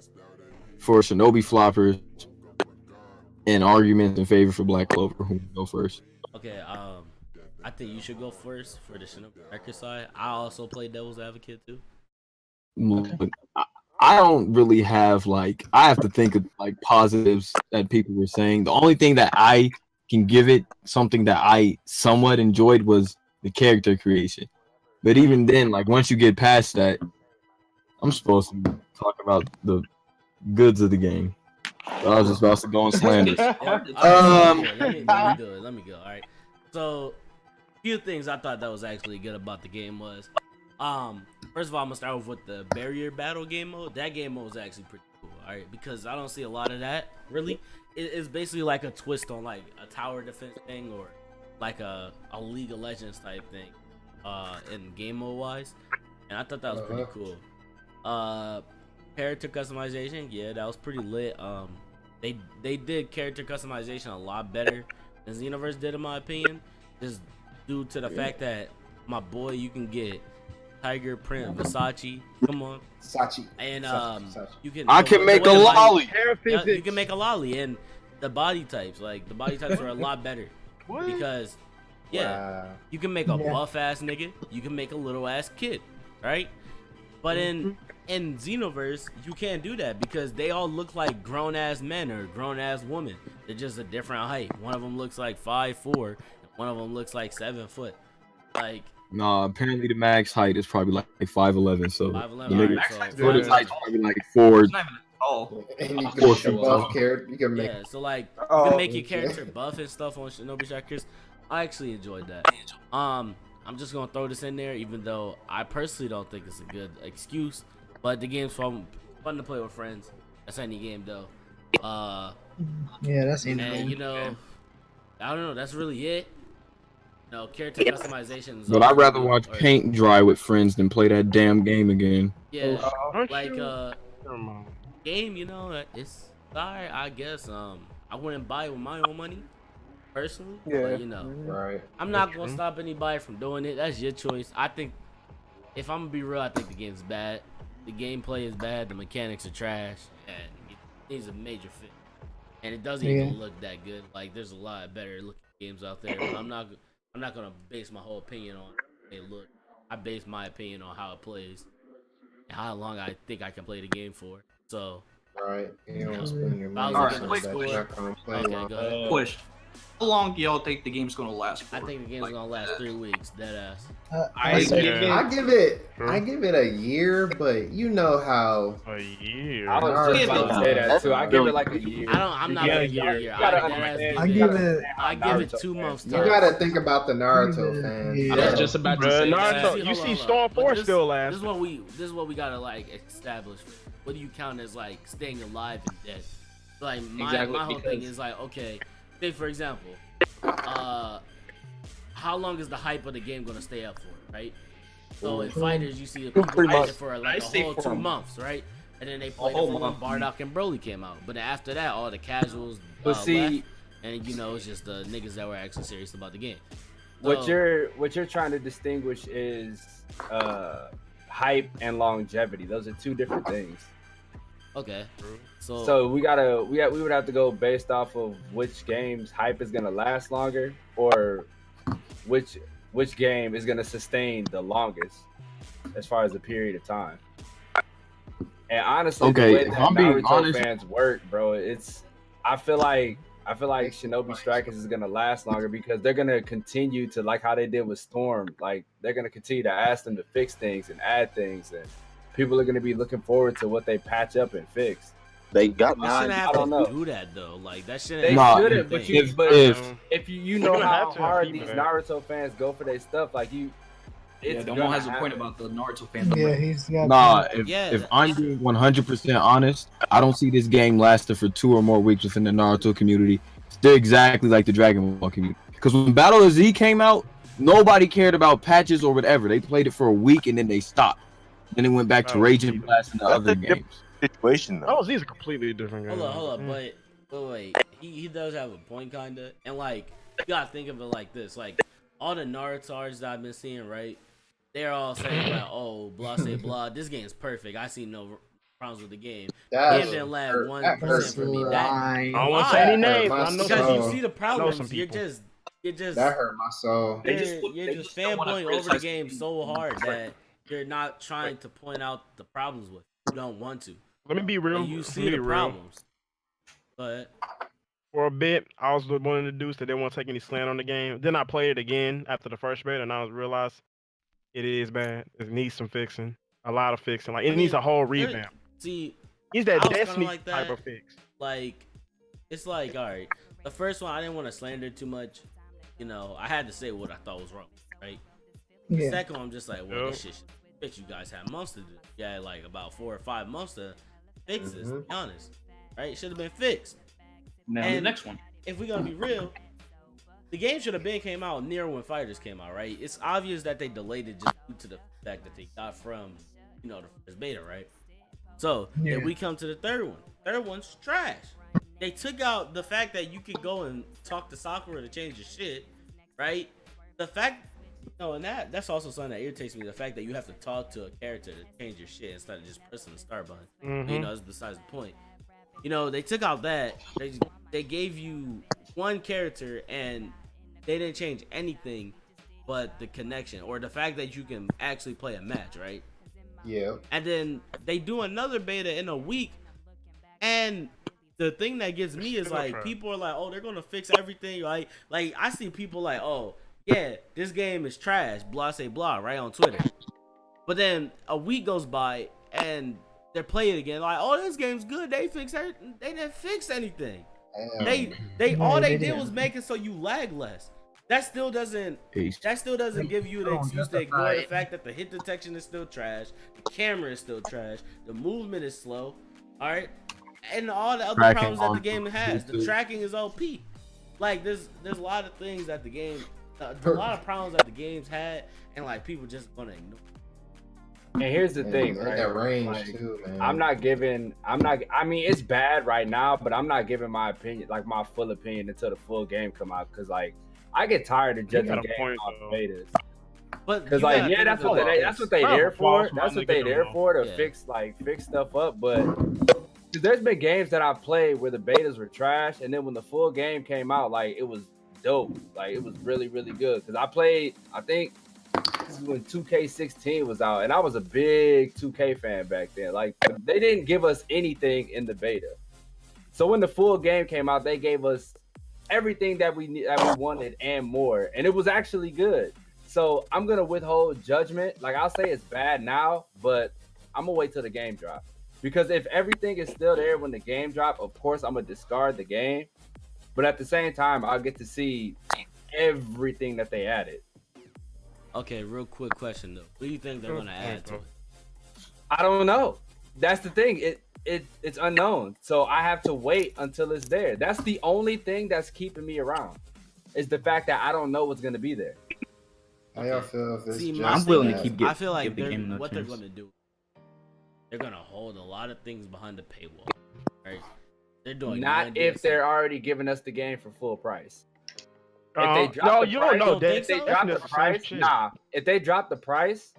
for Shinobi floppers and arguments in favor for Black Clover. Who can go first? Okay, I think you should go first for the Shinobi record side. I also play Devil's Advocate too. But I don't really have like I have to think of like positives that people were saying. The only thing that I can give it something that I somewhat enjoyed was the character creation. But even then, like once you get past that, I'm supposed to talk about the goods of the game. So I was just about to go on slander. Let me do it. Let me go. All right. So, a few things I thought that was actually good about the game was, first of all, I'm gonna start off with the barrier battle game mode. That game mode is actually pretty cool. All right, because I don't see a lot of that really. It's basically like a twist on like a tower defense thing or like a League of Legends type thing, in game mode wise, and I thought that was pretty cool. Character customization, yeah, that was pretty lit. They did character customization a lot better than Xenoverse did, in my opinion, just due to the fact that my boy, you can get Tiger Print Versace. Come on. Sachi. And Sachi. you can. I can make a lolly. Yeah, you can make a lolly, and the body types, like the body types are a lot better because, yeah, you can make a buff ass nigga, you can make a little ass kid, right? But in Xenoverse, you can't do that because they all look like grown ass men or grown ass women. They're just a different height. One of them looks like 5'4", and one of them looks like 7 foot. Like. Nah, apparently the max height is probably like 5'11", so 5'11", the nigga alright, for his height's probably like 4. It's not even tall. And you can make a buff character. You can make. Yeah, so like you can make your character buff and stuff on Shinobi Strikers. I actually enjoyed that. I'm just gonna throw this in there, even though I personally don't think it's a good excuse. But the game's fun to play with friends. That's any game though. Yeah, that's and anything. you know, I don't know. That's really it. No character customizations. But I'd rather watch paint dry with friends than play that damn game again. Yeah, like game. You know, it's alright. I guess. I wouldn't buy it with my own money, personally. Yeah. But, you know, Right. I'm not gonna stop anybody from doing it. That's your choice. I think, if I'm gonna be real, I think the game's bad. The gameplay is bad. The mechanics are trash, and it needs a major fix. And it doesn't even look that good. Like there's a lot of better looking games out there, but I'm not gonna base my whole opinion on how they look. I base my opinion on how it plays and how long I think I can play the game for. So. Right. You don't spend your If I money. was on looking that. at the You're score- not gonna play Okay, long. go ahead. Question. How long do y'all think the game's gonna last for? I think the game's gonna last 3 weeks. Dead ass. I give it a year, but you know how a year. I was just about to say that too. I give it like a year. I'm not gonna give it a year. I give it 2 months. You gotta think about the Naruto fans. I was just about to say Naruto, that. you see Storm Force still lasts. This is what we gotta like establish. What do you count as like staying alive and dead? Like my whole thing is like, okay, say for example, how long is the hype of the game gonna stay up for, right? So in fighters, you see people hyping for like a whole 2 months, right? And then they played it for when Bardock and Broly came out. But after that, all the casuals left, and you know it's just the niggas that were actually serious about the game. What you're trying to distinguish is hype and longevity. Those are 2 different things. Okay. So we would have to go based off of which game's hype is gonna last longer, or which game is gonna sustain the longest as far as the period of time. And honestly, the way that Naruto fans work, bro, I feel like Shinobi Strikers is gonna last longer because they're gonna continue to, like how they did with Storm, like they're gonna continue to ask them to fix things and add things, and people are gonna be looking forward to what they patch up and fix. They got I shouldn't have to do that though. Like that shouldn't. They shouldn't, but if you know how hard these Naruto fans go for their stuff, like you. Domo has a point about the Naruto fans. Yeah, he's got. Nah, if I'm being 100% honest, I don't see this game lasting for 2 or more weeks within the Naruto community. They're exactly like the Dragon Ball community. Because when Battle of Z came out, nobody cared about patches or whatever. They played it for a week and then they stopped. Then they went back to Rage and Blast and the other games. Situation though. Oh, these are completely different games. Hold up, but wait, he does have a point, kinda, and like you gotta think of it like this: like all the Naruto that I've been seeing, right? They're all saying like, "Oh, blah, say blah. This game's perfect. I see no problems with the game." It didn't land 1% for me. I don't want to say any names. Because you see the problems. You're just that hurt my soul. You're just fanboying over the game so hard that you're not trying to point out the problems with. You don't want to. Let me be real. And you see the problems. But for a bit, I was one of the dudes that didn't want to take any slant on the game. Then I played it again after the first beta, and I realized it is bad. It needs some fixing. A lot of fixing. Like it needs a whole revamp. See, he's that Destiny like type of fix. Like, it's like, all right. The first one, I didn't want to slander too much. You know, I had to say what I thought was wrong, right? The Yeah. second one, I'm just like, well, this shit should fix. You guys had months to do. Yeah, like about 4 or 5 months to fix this. To be honest, right? It should have been fixed. Now the next one. If we're gonna be real, the game should have been came out near when Fighters came out, right? It's obvious that they delayed it just due to the fact that they got from, you know, the first beta, right? So then we come to the third one. Third one's trash. They took out the fact that you could go and talk to Sakura to change your shit, right? The fact No, and that's also something that irritates me. The fact that you have to talk to a character to change your shit instead of just pressing the start button. Mm-hmm. You know, that's besides the point. You know, they took out that. They gave you one character and they didn't change anything but the connection or the fact that you can actually play a match, right? Yeah. And then they do another beta in a week, and the thing that gets me is like people are like, oh, they're gonna fix everything. Like I see people like, oh yeah, this game is trash, blah say blah, right on Twitter. But then a week goes by and they're playing again, like, oh, this game's good. They fixed everything. They didn't fix anything. They all they did was make it so you lag less. That still doesn't give you the excuse to ignore the fact that the hit detection is still trash, the camera is still trash, the movement is slow, all right, and all the other problems that the game has. The tracking is OP. Like there's a lot of things that the game, a lot of problems that the game's had, and like people just gonna ignore. And here's the thing, right? That range like, too, man. I mean, it's bad right now, but I'm not giving my opinion, like my full opinion, until the full game come out, because like I get tired of judging games off betas. But because like that's what they there for. That's what they there for, to fix stuff up. But there's been games that I've played where the betas were trash, and then when the full game came out, like it was dope. Like it was really, really good. Because I played, I think this is when 2K16 was out, and I was a big 2K fan back then. Like they didn't give us anything in the beta. So when the full game came out, they gave us everything that we wanted and more, and it was actually good. So I'm gonna withhold judgment. Like I'll say it's bad now, but I'm gonna wait till the game drop, because if everything is still there when the game drop, of course I'm gonna discard the game. But at the same time, I'll get to see everything that they added. Okay, real quick question though. What do you think they're gonna add to it? I don't know. That's the thing. It's unknown. So I have to wait until it's there. That's the only thing that's keeping me around, is the fact that I don't know what's gonna be there. How y'all feel if this I'm willing to keep I feel like the game what they're gonna do, they're gonna hold a lot of things behind the paywall, right? They're doing Not if they're already giving us the game for full price. If they drop no, the you price, don't know that. if they drop the price, if they drop the price,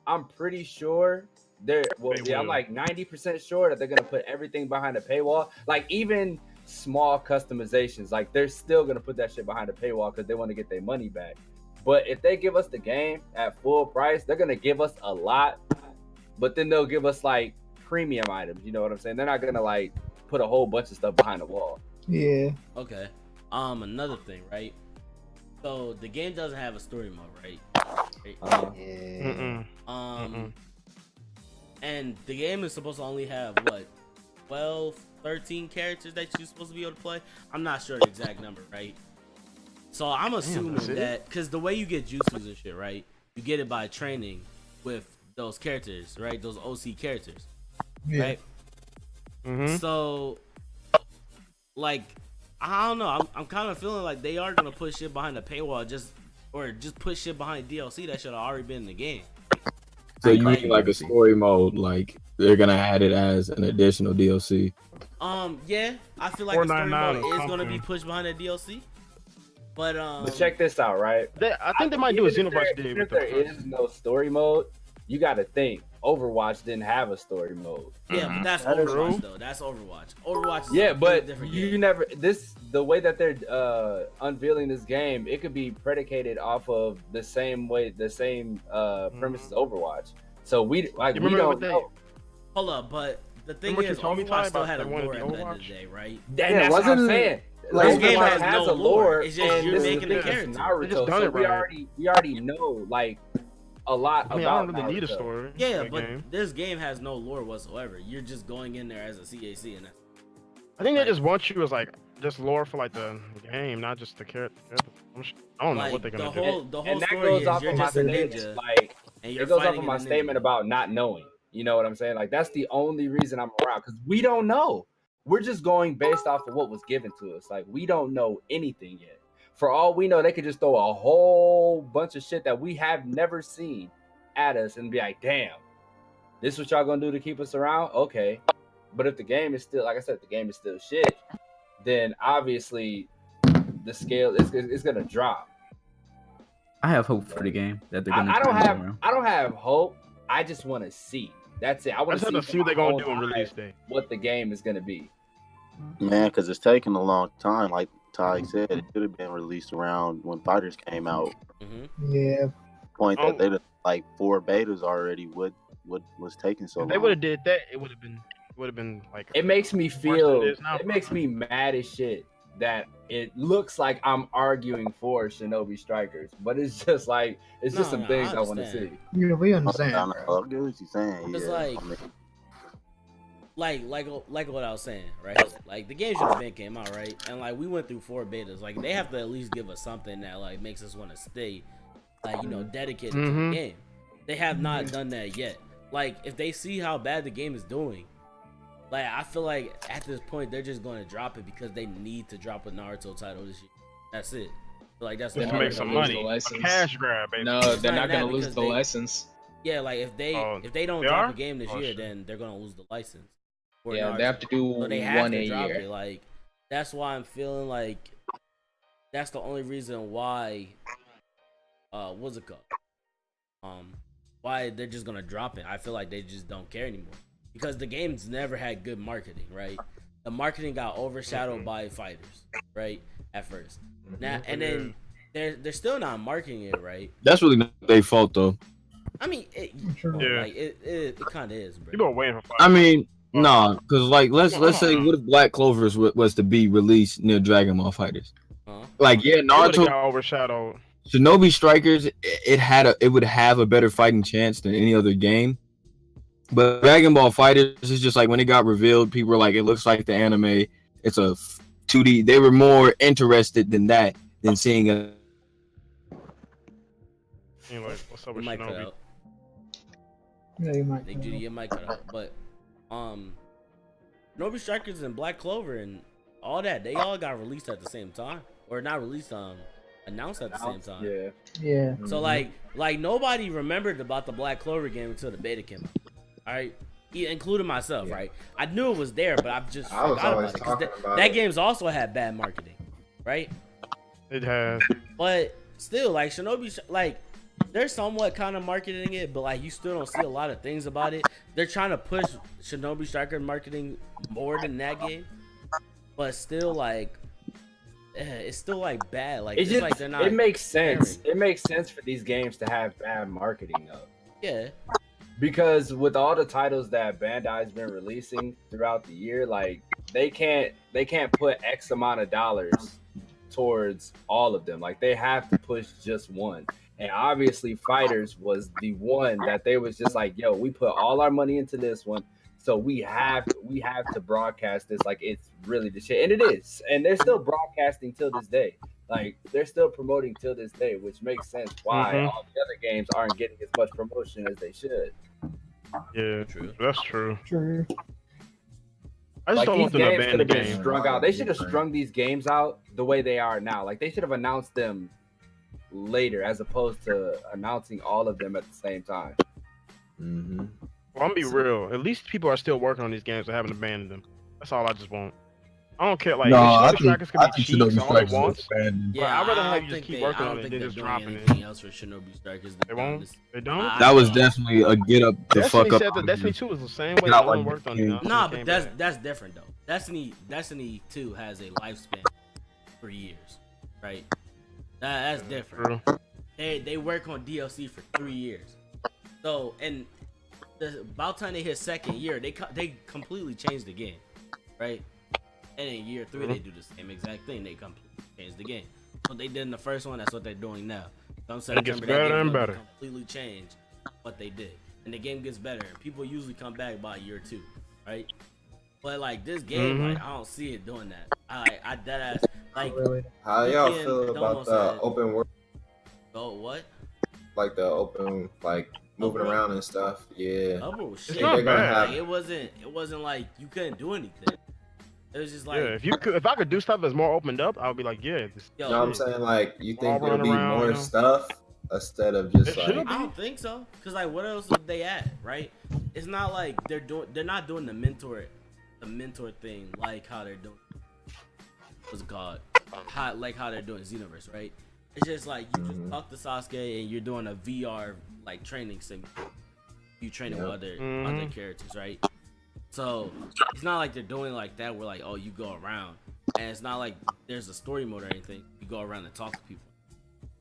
I'm pretty sure I'm like 90% sure that they're gonna put everything behind the paywall. Like even small customizations, like they're still gonna put that shit behind the paywall because they want to get their money back. But if they give us the game at full price, they're gonna give us a lot, but then they'll give us like premium items. You know what I'm saying? They're not gonna like put a whole bunch of stuff behind the wall. Yeah. Okay. Another thing, right? So the game doesn't have a story mode, right? Yeah. And the game is supposed to only have what, 12, 13 characters that you're supposed to be able to play. I'm not sure the exact number, right? So I'm assuming that because the way you get jutsus and shit, right? You get it by training with those characters, right? Those OC characters, right? So, like, I don't know. I'm kind of feeling like they are gonna put shit behind the paywall, just put shit behind DLC that should have already been in the game. So you mean like a story mode? Like they're gonna add it as an additional DLC? Yeah, I feel like the story mode is gonna be pushed behind that DLC. But check this out, right? I think they might do a Xenoverse deal. If there is no story mode, you got to think Overwatch didn't have a story mode. Yeah, but that's Overwatch though. That's Overwatch. Overwatch. Is but different you game. never the way that they're unveiling this game, it could be predicated off of the same premise as Overwatch. So we don't know. Hold up, but the thing is, Overwatch still had a lore at the end of the day, right? That's what I'm saying. This game has no a lore. It's just you're making the character. Naruto, so we already know like a lot about. I don't really Naruto. need a story. Yeah, but this game has no lore whatsoever. You're just going in there as a CAC, and that's. I think they just want you as like just lore for like the game, not just the character. I don't know what they're gonna do. The whole and that story goes is off you're of my just a statement, ninja, like and it goes off of my statement about not knowing. You know what I'm saying? Like that's the only reason I'm around, because we don't know. We're just going based off of what was given to us. Like we don't know anything yet. For all we know, they could just throw a whole bunch of shit that we have never seen at us and be like, damn, this is what y'all gonna do to keep us around? Okay. But if the game is still, like I said, the game is still shit, then obviously the scale is gonna drop. I have hope for the game that they're gonna. I don't turn it have around. I don't have hope. I just want to see. That's it. I I want just to have see to see what they're gonna do on on release day. what the game is gonna be. Man, because it's taking a long time. Like Ty said, it should have been released around when Fighters came out. Yeah. Point Oh. that they did like 4 betas already. What was taking so If long? they would have did that, it would have been like. It makes me worse than feel. it is now. It makes me mad as shit that it looks like I'm arguing for Shinobi Strikers, but it's just like it's just some things I want to see. Yeah, we understand. I Bro. get what you're saying. It's Yeah. like- I mean, like what I was saying, right? Like the game should have been came out, right? And like we went through 4 betas. Like they have to at least give us something that like makes us want to stay, like dedicated to the game. They have not done that yet. Like if they see how bad the game is doing, like I feel like at this point they're just going to drop it because they need to drop a Naruto title this year. That's it. Like that's Just the to only make some reason. money. A cash grab, baby. No, It's they're not not gonna that lose because the they- license. Yeah, like if they don't they drop are? a game this Oh, year, shit. then they're gonna lose the license. for Yeah, Naruto. they have to do So they have one to a drop year. it. Like that's why I'm feeling like that's the only reason why what's it called? Why they're just gonna drop it. I feel like they just don't care anymore. Because the game's never had good marketing, right? The marketing got overshadowed by fighters, right? At first. Now and then they're still not marketing it right. That's really not their fault though. I mean, it, Yeah. like it kind of is, bro. People are waiting for. I mean, nah, because like let's say what if Black Clover was to be released near Dragon Ball Fighters? Like yeah, It would've Naruto, got overshadowed. Shinobi Strikers, it would have a better fighting chance than any other game. But Dragon Ball Fighters is just like when it got revealed, people were like, it looks like the anime. It's a 2D. They were more interested than that than seeing a. Anyway, what's up Your with mic cut Shinobi? out. Yeah, you might. Nick Judy, your mic cut out. But Shinobi Strikers and Black Clover and all that, they all got released at the same time, or not released, announced at the same time. Yeah. Yeah. So like nobody remembered about the Black Clover game until the beta came out. All right, including myself. Right, I knew it was there, but I've just I was forgot always about it talking because about that it. game's also had bad marketing, right? It has. But still, like Shinobi, like they're somewhat kind of marketing it, but like you still don't see a lot of things about it. They're trying to push Shinobi Striker marketing more than that game, but still like it's still like bad. Like It's it's just, like they're not. it makes sense. caring. It makes sense for these games to have bad marketing though. Yeah. Because with all the titles that Bandai's been releasing throughout the year, like they can't put X amount of dollars towards all of them. Like they have to push just one. And obviously Fighters was the one that they was just like, yo, we put all our money into this one. So we have to broadcast this like it's really the shit. And it is. And they're still broadcasting till this day. Like they're still promoting till this day, which makes sense why Mhm. all the other games aren't getting as much promotion as they should. Yeah, that's true. True. I just Like don't these want them to games ban could the have been game. strung out. They should have strung these games out the way they are now. Like they should have announced them later as opposed to announcing all of them at the same time. Mm-hmm. Well, I'm gonna be real. At least people are still working on these games and haven't abandoned them. That's all I just want. I don't care. Like, No, Shinobi I think- Strikers can I be think cheap Shinobi all they Strikers want. is abandoned. But I'd rather I have don't you just think keep they- working I on don't it think than they're just doing dropping anything it. else for Shinobi Strikers. They won't. They don't. That was definitely a get up the Destiny fuck up. said that Destiny 2 was the same way. Not No one like worked on game. it. Nah, but that's different though. Destiny 2 has a lifespan for years, right? That's different. They work on DLC for 3 years. So and about time they hit second year, they completely changed the game, right? And in year 3 they do the same exact thing. They completely change the game. What they did in the first one, that's what they're doing now. Come It gets September, better that and game better. completely change what they did, and the game gets better. And people usually come back by year 2, right? But like this game, Mhm. like I don't see it doing that. I dead ass like. How y'all Weekend feel about almost the had- open world, Oh what? like the open, like moving Open? around and stuff? Yeah. Oh shit! not They're gonna bad. have- Like, it wasn't like you couldn't do anything. It was just like Yeah, if I could do stuff that's more opened up, I would be like, yeah. This, Yo, You know what I'm saying? Like, you think All there'll be running around, more you know? stuff instead of just It should like. be. I don't think so. Cause like, what else would they add, right? It's not like they're not doing the mentor thing like how they're doing. What's it called? How they're doing Xenoverse, right? It's just like you just talk to Sasuke and you're doing a VR like training sim. You training with other characters, right? So it's not like they're doing like that where like, oh, you go around, and it's not like there's a story mode or anything. You go around and talk to people.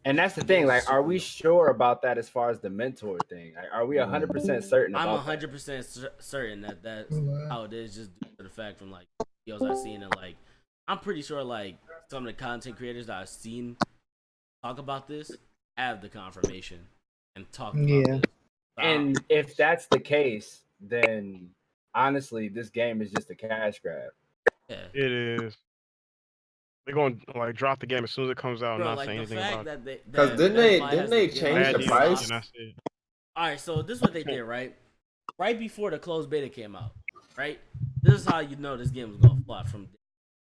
And that's the thing. Like, are we sure about that as far as the mentor thing? Like, are we 100% certain? I'm about 100% certain that that's how it is, just due to the fact from like videos I've seen, and like I'm pretty sure like some of the content creators that I've seen talk about this have the confirmation and talk about this. And if that's the case, then honestly, this game is just a cash grab. Yeah. It is. They're gonna like drop the game as soon as it comes out. Bro, Not like say the anything fact about it. that Because didn't they change the price? All right, so this is what they did, right? Right before the closed beta came out, right? This is how you know this game was gonna flop. From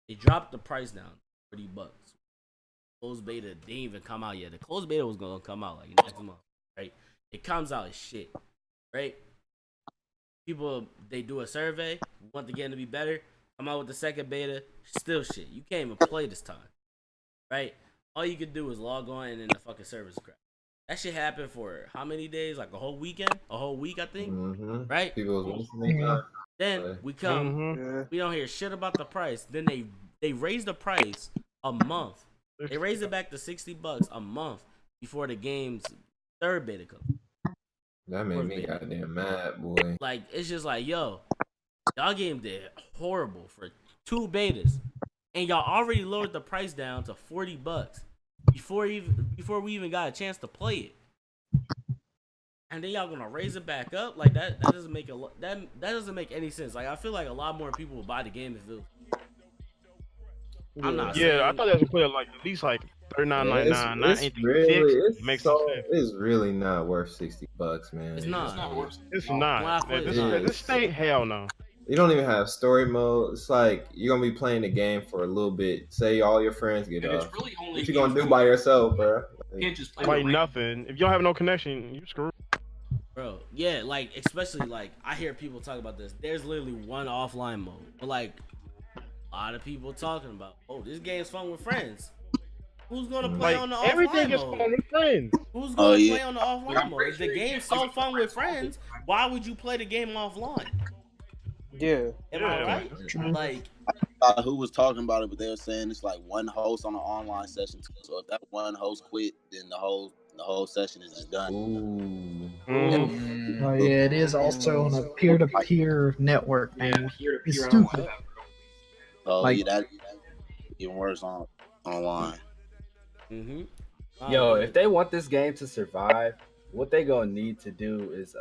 they dropped the price down, $30. Closed beta didn't even come out yet. The closed beta was gonna come out like next month, right? It comes out as shit, right? People they do a survey, want the game to be better. Come out with the second beta, still shit. You can't even play this time, right? All you could do is log on and then the fucking service crashed. That shit happened for how many days? Like a whole weekend? A whole week, I think. Right? People was listening. Then we come, we don't hear shit about the price. Then they raised the price a month. They raised it back to $60 a month before the game's third beta comes. That made me goddamn mad, boy. Like it's just like, yo, y'all game did horrible for 2 betas, and y'all already lowered the price down to $40 before we even got a chance to play it. And then y'all gonna raise it back up like that? That doesn't make that doesn't make any sense. Like I feel like a lot more people would buy the game if it was. I'm not saying, I thought they was put like at least like $39.99. Not It's anything really, fixed. Makes it's really not worth $60, man. It's not worth. It's not. This state, hell no. You don't even have story mode. It's like you're gonna be playing the game for a little bit. Say all your friends get off. Really only what you gonna do by yourself, bro? You can't just play like nothing. If you don't have no connection, you screwed. Bro, yeah, like especially like I hear people talk about this. There's literally one offline mode, but like a lot of people talking about, oh, this game's fun with friends. Who's gonna play on the offline everything is mode? fun with friends. Who's gonna play on the offline mode? If the game's so fun with friends, why would you play the game offline? Yeah. Am I right? Like, who was talking about it, but they were saying it's like one host on an online session. So if that one host quit, then the whole session is just done. Oh yeah, it is also on a peer-to-peer network, man. It's stupid. Oh Like- yeah, that even worse on online. Yo, if they want this game to survive, what they gonna need to do is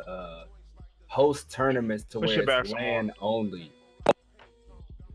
host tournaments to Push where it back it's some LAN only.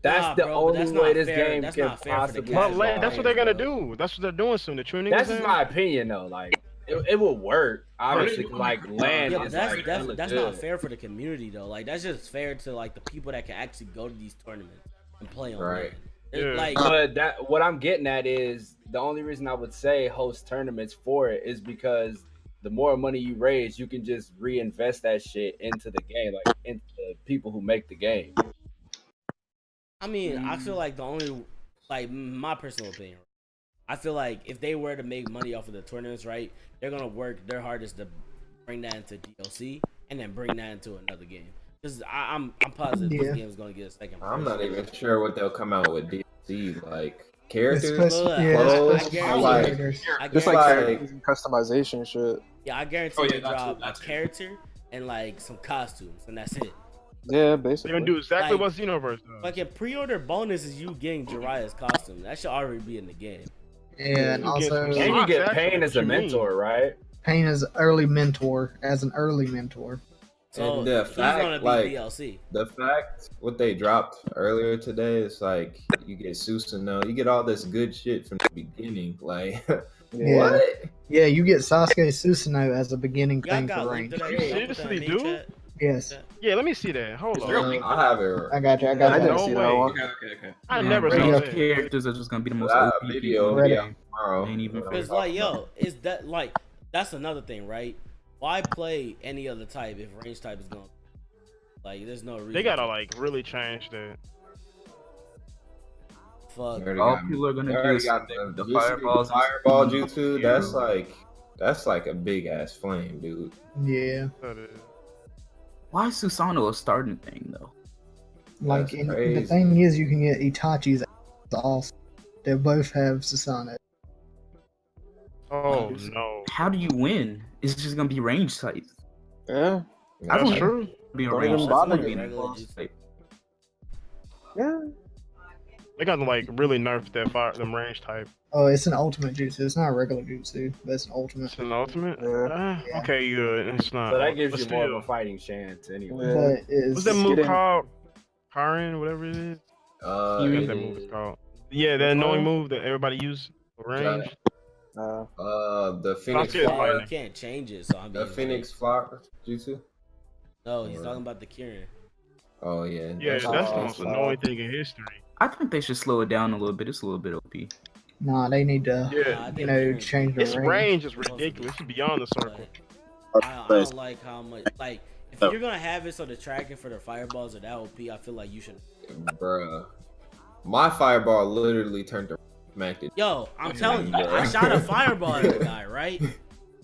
That's Nah, the bro, but only that's way not this fair. game That's can not fair for the possibly. casual But that's what they're gonna survive, bro. do. That's what they're doing soon. The tuning. That's just my opinion, though. Like it will work, obviously. 'Cause, like LAN yeah, but is that's like definitely that's good. not fair for the community though. Like that's just fair to like the people that can actually go to these tournaments and play on. Right. LAN. Like, But that what I'm getting at is the only reason I would say host tournaments for it is because the more money you raise, you can just reinvest that shit into the game, like into the people who make the game. I mean, I feel like the only, like my personal opinion, I feel like if they were to make money off of the tournaments, right, they're gonna work their hardest to bring that into DLC and then bring that into another game. Because I'm positive this game is gonna get a second. I'm not even sure what they'll come out with DLC like characters. Just like customization shit. Yeah, I guarantee they drop a character and like some costumes, and that's it. Yeah, basically. They're gonna do exactly Like, what Xenoverse does. Like a pre-order bonus is you getting Jiraiya's costume. That should already be in the game. Yeah, and also And you get Pain as a mentor, right? Pain as early mentor, as an early mentor. So And the he's gonna fact, be like DLC. the fact what they dropped earlier today is like you get Susanoo, you get all this good shit from the beginning. Like Yeah. what? Yeah, you get Sasuke Susanoo as a beginning Y'all thing got for linked range. to that? Seriously, do? Yes. Yeah, let me see that. Hold on. I have it. I got you. I I got didn't you. see No that way. one. Okay. I never saw Regular that. characters are just gonna be the most That OP video people will in the be game. out tomorrow. Ain't even Because like, yo, is that like that's another thing, right? Why play any other type if range type is going? Like, there's no reason. They gotta like really change that. Fuck. All people are gonna do is got the jutsu, fireballs. and fireball Susanoo. jutsu. That's like a big ass flame, dude. Yeah. Why is Susanoo a starting thing though? Like, That's and the crazy. thing is, you can get Itachi's also. They both have Susanoo. Oh no. How do you win? It's just gonna be range types. Yeah. I don't That's true. be a Don't range even type. I bother want to you. be an boss type. Yeah. They got to like really nerf that them range type. Oh, it's an ultimate jutsu. It's not a regular jutsu, but it's an ultimate. It's an ultimate. Yeah. Okay, good. It's not. So that gives but you more of still. a fighting chance anyway. Yeah. But it's What's that move Getting- called? Karin, whatever it is. I forgot It that move is is, called. Yeah, that annoying move that everybody uses for range. the Phoenix Sasuke is Oh, Flower. you can't change it, so I'm The being Phoenix Flower jutsu. No, he's talking about the Kirin. Oh yeah. Yeah, that's the most awesome. annoying thing in history. I think they should slow it down a little bit. It's a little bit OP. nah. They need to, Yeah, you know, change the its range is ridiculous. It's beyond the circle. I don't like how much. Like, if you're gonna have it so the tracking for the fireballs are that OP, I feel like you should. Bruh. My fireball literally turned to smacked it. Yo, I'm telling you, I shot a fireball at the guy, right?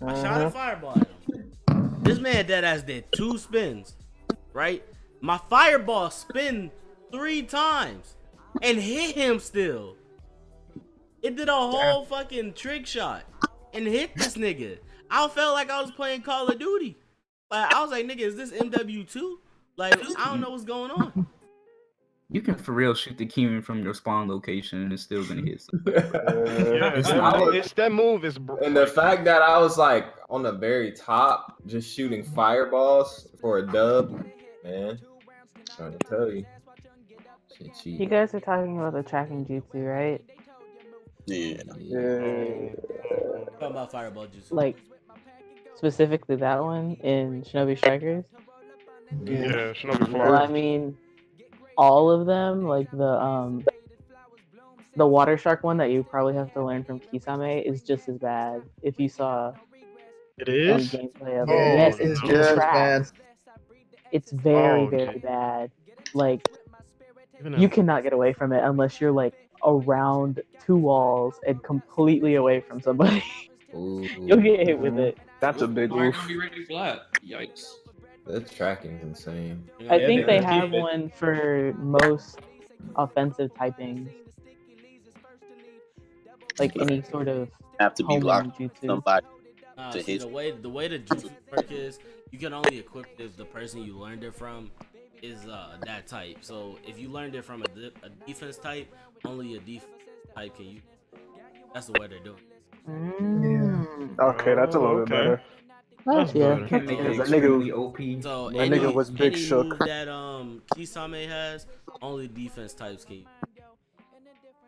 I shot a fireball at him. This man deadass did 2 spins, right? My fireball spin 3 times and hit him still. It did a whole fucking trick shot and hit this nigga. I felt like I was playing Call of Duty. Like, I was like, nigga, is this MW2? Like, I don't know what's going on. You can for real shoot the Kirin from your spawn location and it's still gonna hit. Yeah, it's that move is. And the fact that I was like on the very top, just shooting fireballs for a dub, man. I'm trying to tell you. Shit cheap. You guys are talking about the tracking jutsu, right? Yeah. Talking about fireball juice. Like, specifically that one in Shinobi Strikers? Yeah, Shinobi Well, I Flower. mean, all of them, like the water shark one that you probably have to learn from Kisame is just as bad. If you saw It any is. gameplay of Oh, it, yes, it's no. just as trash. bad. It's very, Oh, very bad. Like, Even you a- cannot get away from it unless you're like around 2 walls and completely away from somebody. You'll get hit with it. That's a big Why oof. gonna be ready flat? Yikes. The tracking's insane. I think they have one for most offensive typings. Like any sort of Have to be homing blocked jutsu. somebody to See, hit. the way the jutsu work is, you can only equip it if the person you learned it from is that type. So if you learned it from a defense type, only a defense type can use. That's the way they're doing it. Okay, that's a little bit okay. better. That's Yeah. better. Can't make it That extremely nigga- OP. So That any, nigga was big any shook. move that Kisame has, only defense types can use.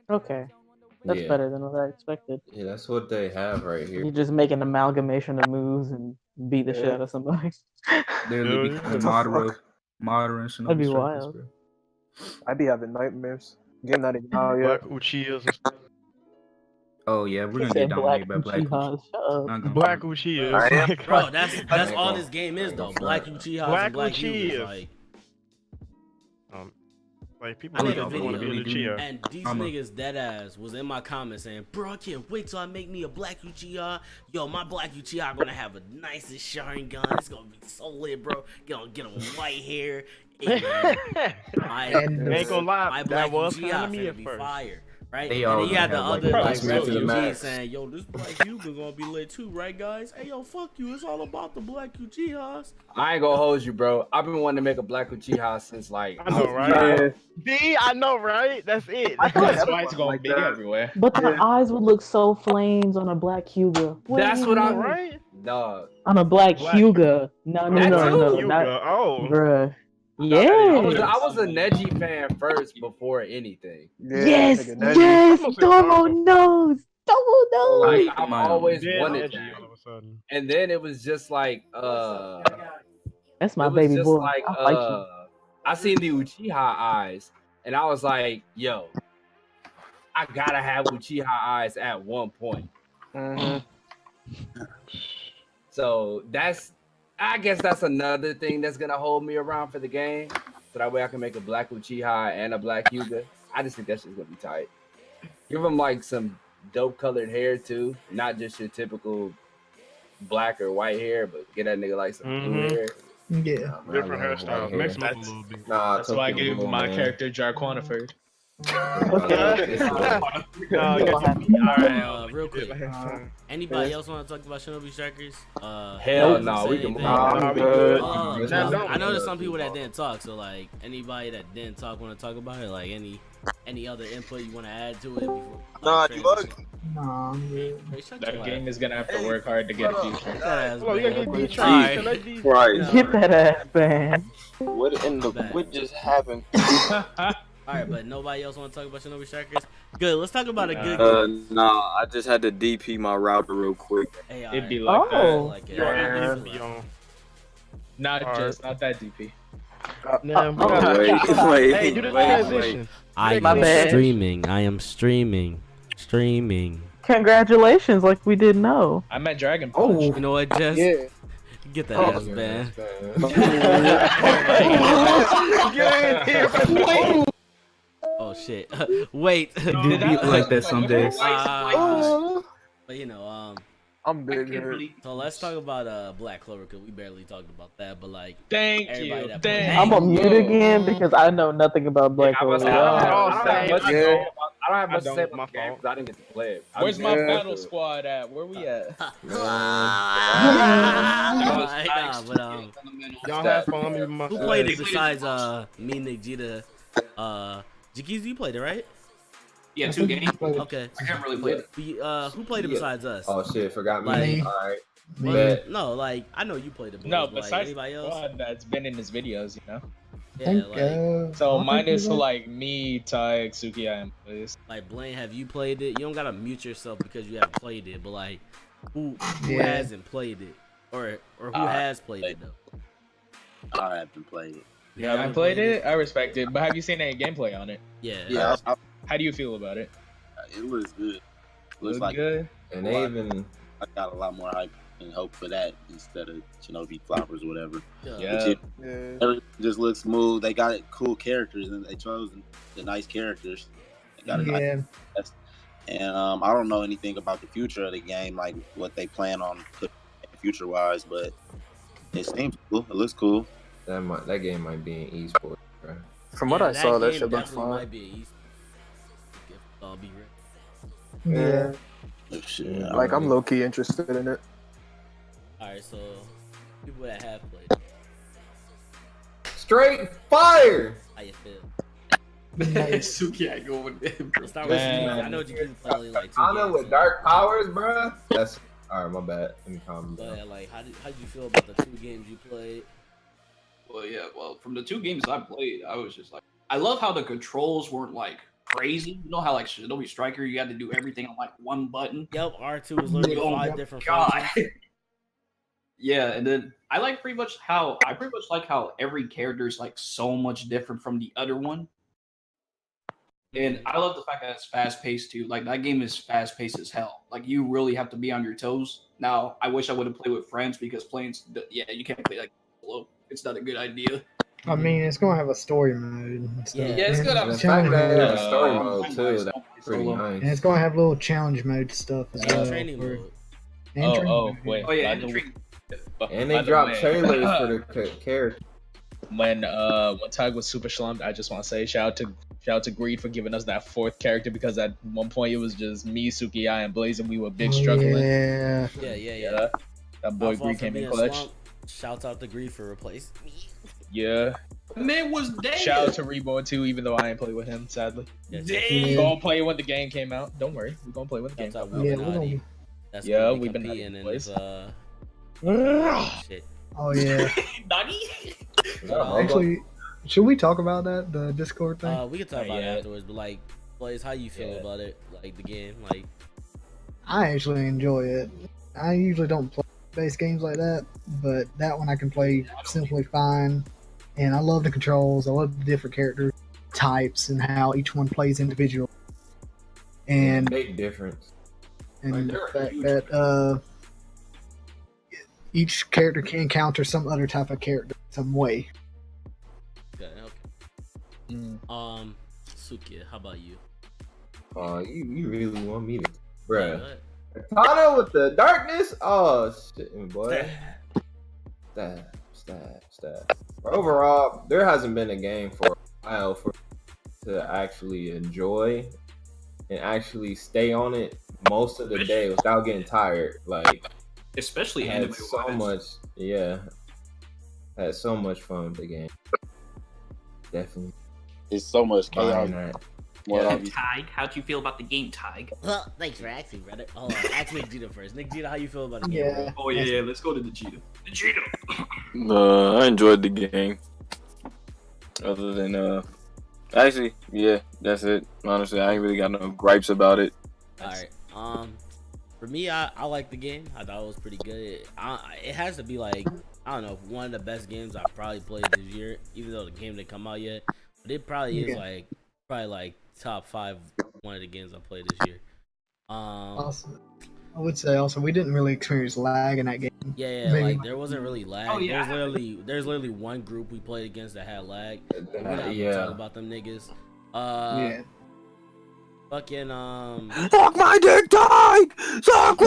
Okay. That's Yeah. better than what I expected. Yeah, that's what they have right here. You just make an amalgamation of moves and beat the shit Yeah. out of somebody. Literally Yeah. become What the Madara, fuck? Madara and Shinobi That'd be Strikers, wild. bro. I be having nightmares. Game not even out Black yet. Uchihas and stuff. Oh yeah, we're He gonna said get Black dominated by Black Uchiha. Shut up. Not gonna Black front. Uchihas. I am. Like, Bro, that's ain't all gonna- this game I is ain't though. gonna Black front. Uchihas Black and Black Uchihas. Hyugas. like people I made really a want to be video, a Uchiha. and these Mama. niggas dead ass was in my comments saying, "Bro, I can't wait till I make me a Black Uchiha. Yo, my Black Uchiha gonna have a nicest Sharingan. It's gonna be so lit, bro. Get on white hair. Hey, man, Ain't gonna lie, my that Black was Uchiha kinda me finna at be first. fire." Right? They And all then you had the have, like, other Black like Uchiha to the refugees max. saying, "Yo, this Black Hyuga gonna be lit too, right, guys? Hey, yo, fuck you. It's all about the Black Uchihas." I ain't gonna hold you, bro. I've been wanting to make a Black Uchiha since like I know, was right? young. D, I know, right? That's it. I feel like That's why it's everyone gonna like be that. everywhere. But the Yeah. eyes would look so flames on a Black Hyuga. That's what I'm right? Dog. On a Black Black Hyuga. No, That no, too. not, Hyuga. Oh, bruh. I Yeah. was a Neji fan first before anything. Yeah, Yes, nigga, Neji. yes. I'm gonna say Domo Darko. knows. Domo knows. Like Like, I've my- always dead wanted edgy that. all of a sudden. And then it was just like That's my it was baby just boy. like I fight you. I seen the Uchiha eyes and I was like, yo, I gotta have Uchiha eyes at one point. Mhm. So I guess that's another thing that's gonna hold me around for the game. So that way I can make a Black Uchiha and a Black Hyuga. I just think that shit's gonna be tight. Give him like some dope colored hair too, not just your typical black or white hair, but get that nigga like some blue hair. Yeah. Nah, man, Different I love white hairstyles. hair. Mix them up a little bit. Nah, That's why I Tokyo gave Ghoul, my man. character Jarquaniford. Alright, real quick. Anybody else want to talk about Shinobi Strikers? Hell no, we can move on. I know there's some people that didn't talk, so like anybody that didn't talk want to talk about it. Like any other input you want to add to it before? Nah, you look. Nah, That game is gonna have to work hard to get a future. Get that ass banned. What in the what just happened? Alright, but nobody else want to talk about Shinobi Strikers? Good, let's talk about a good game. Nah, I just had to DP my router real quick. Hey, It'd be like that. Like it. Not that DP. Hey, do the transition. I am streaming. Congratulations, like we didn't know. I met Dragon Punch. You know what, Jess? Yeah. Get that ass banned. Oh shit! Wait. Do be like that some days. But you know, I'm big here. So let's talk about Black Clover because we barely talked about that. But like, Thank everybody you. that Thank I'm a mute again because I know nothing about Black Clover. I don't have much to say about the game because I didn't get to play it. Where's my battle squad at? Where we at? Y'all have fun. Who played it besides me, Nick Gita? Jakeez, you played it, right? Yeah, 2 games. Okay. I haven't really played it. Who played it besides us? Oh shit, forgot me. Like, All right. But, no, like I know you played it. No, but besides like, anybody else? squad that's been in his videos, you know. Yeah, like, so minus like me, Ty, Suki, I am please. Like Blaine, have you played it? You don't gotta mute yourself because you haven't played it, but like, who Yeah. hasn't played it, or who has played it though? I haven't played it. You haven't played it? I respect it, but have you seen any gameplay on it? Yeah. How do you feel about it? It looks good. Looks Look like good. And they even I got a lot more hype and hope for that instead of Shinobi Floppers or whatever. Yeah. Everything just looks smooth. They got cool characters and they chose the nice characters. They got a nice cast. And I don't know anything about the future of the game, like what they plan on putting future wise, but it seems cool. It looks cool. that game might be an esports, bro. From what I saw, that shit looks definitely fun. might be an If I'll be Yeah. Shit, Like I'm low key interested in it. Alright, so people that have played, Straight fire. how you feel? Suki, I go with them. Let's start with you. I know you can play like 2 I know games, with dark powers, bro. That's all right. My bad. Let me calm down. But like, how did you feel about the 2 games you played? Well, yeah. Well, from the 2 games I played, I was just like, I love how the controls weren't like crazy. You know how like Shinobi Striker, you had to do everything on like one button. Yep, R2 was literally 5 different functions. Yeah, and then I pretty much like how every character is like so much different from the other one. And I love the fact that it's fast paced too. Like that game is fast paced as hell. Like you really have to be on your toes. Now I wish I would have played with friends because you can't play like solo. It's not a good idea. I mean, it's gonna have a story mode. And stuff. Yeah, it's gonna have a challenge fact that it mode. has story mode too. That's pretty nice. And it's gonna have little challenge mode stuff as well. Training mode. And training mode. Wait. Oh yeah, by the- And by they the dropped way, trailers for the character. When Tug was super slumped, I just want to say shout out to Greed for giving us that 4th character because at one point it was just me, Suki, I, and Blaze, and we were big struggling. Yeah. Yeah. That boy My fault Greed for came in being clutch. slumped. Shouts out to Greed for replacing me. Yeah. Man was dead. Shout out to Reborn too, even though I ain't play with him, sadly. Yes, We gonna play when the game came out. Don't worry, we gonna play when the game Shouts out comes out. Weebinati. That's Yeah, gonna be we've been competing in boys. this shit. Oh yeah. Nani? Actually, should we talk about that? The Discord thing? We can talk about it afterwards, but like, Blaze, how you feel about it? Like the game, like. I actually enjoy it. I usually don't play base games like that, but that one I can play simply fine. And I love the controls. I love the different character types and how each one plays individually. And Big difference. and the fact that each character can counter some other type of character some way. Okay. Suki, how about you? Oh, you really want me to, bruh? Katana with the darkness. Oh shit, boy. Stab. Overall, there hasn't been a game for a while for to actually enjoy and actually stay on it most of the day without getting tired. Like, especially I had anime so wise. much, yeah. I had so much fun with the game. Definitely. It's so much chaos. Tig, how'd you feel about the game, Tig? Well, thanks for asking, brother. Hold on, ask Nick Gita first. Nick Gita, how you feel about the game? Yeah. Bro? Oh yeah, let's go to Vegeta. Vegeta. I enjoyed the game. Other than actually, yeah, that's it. Honestly, I ain't really got no gripes about it. All right. For me, I like the game. I thought it was pretty good. It has to be like, I don't know, one of the best games I've probably played this year. Even though the game didn't come out yet, but it probably is like top 5 one of the games I played this year. Awesome. I would say also we didn't really experience lag in that game. Yeah, Maybe. like there wasn't really lag. Oh, yeah. There's literally one group we played against that had lag. We're not gonna Yeah. talk about them niggas. Yeah. Fucking Suck my dick, Tig! Suck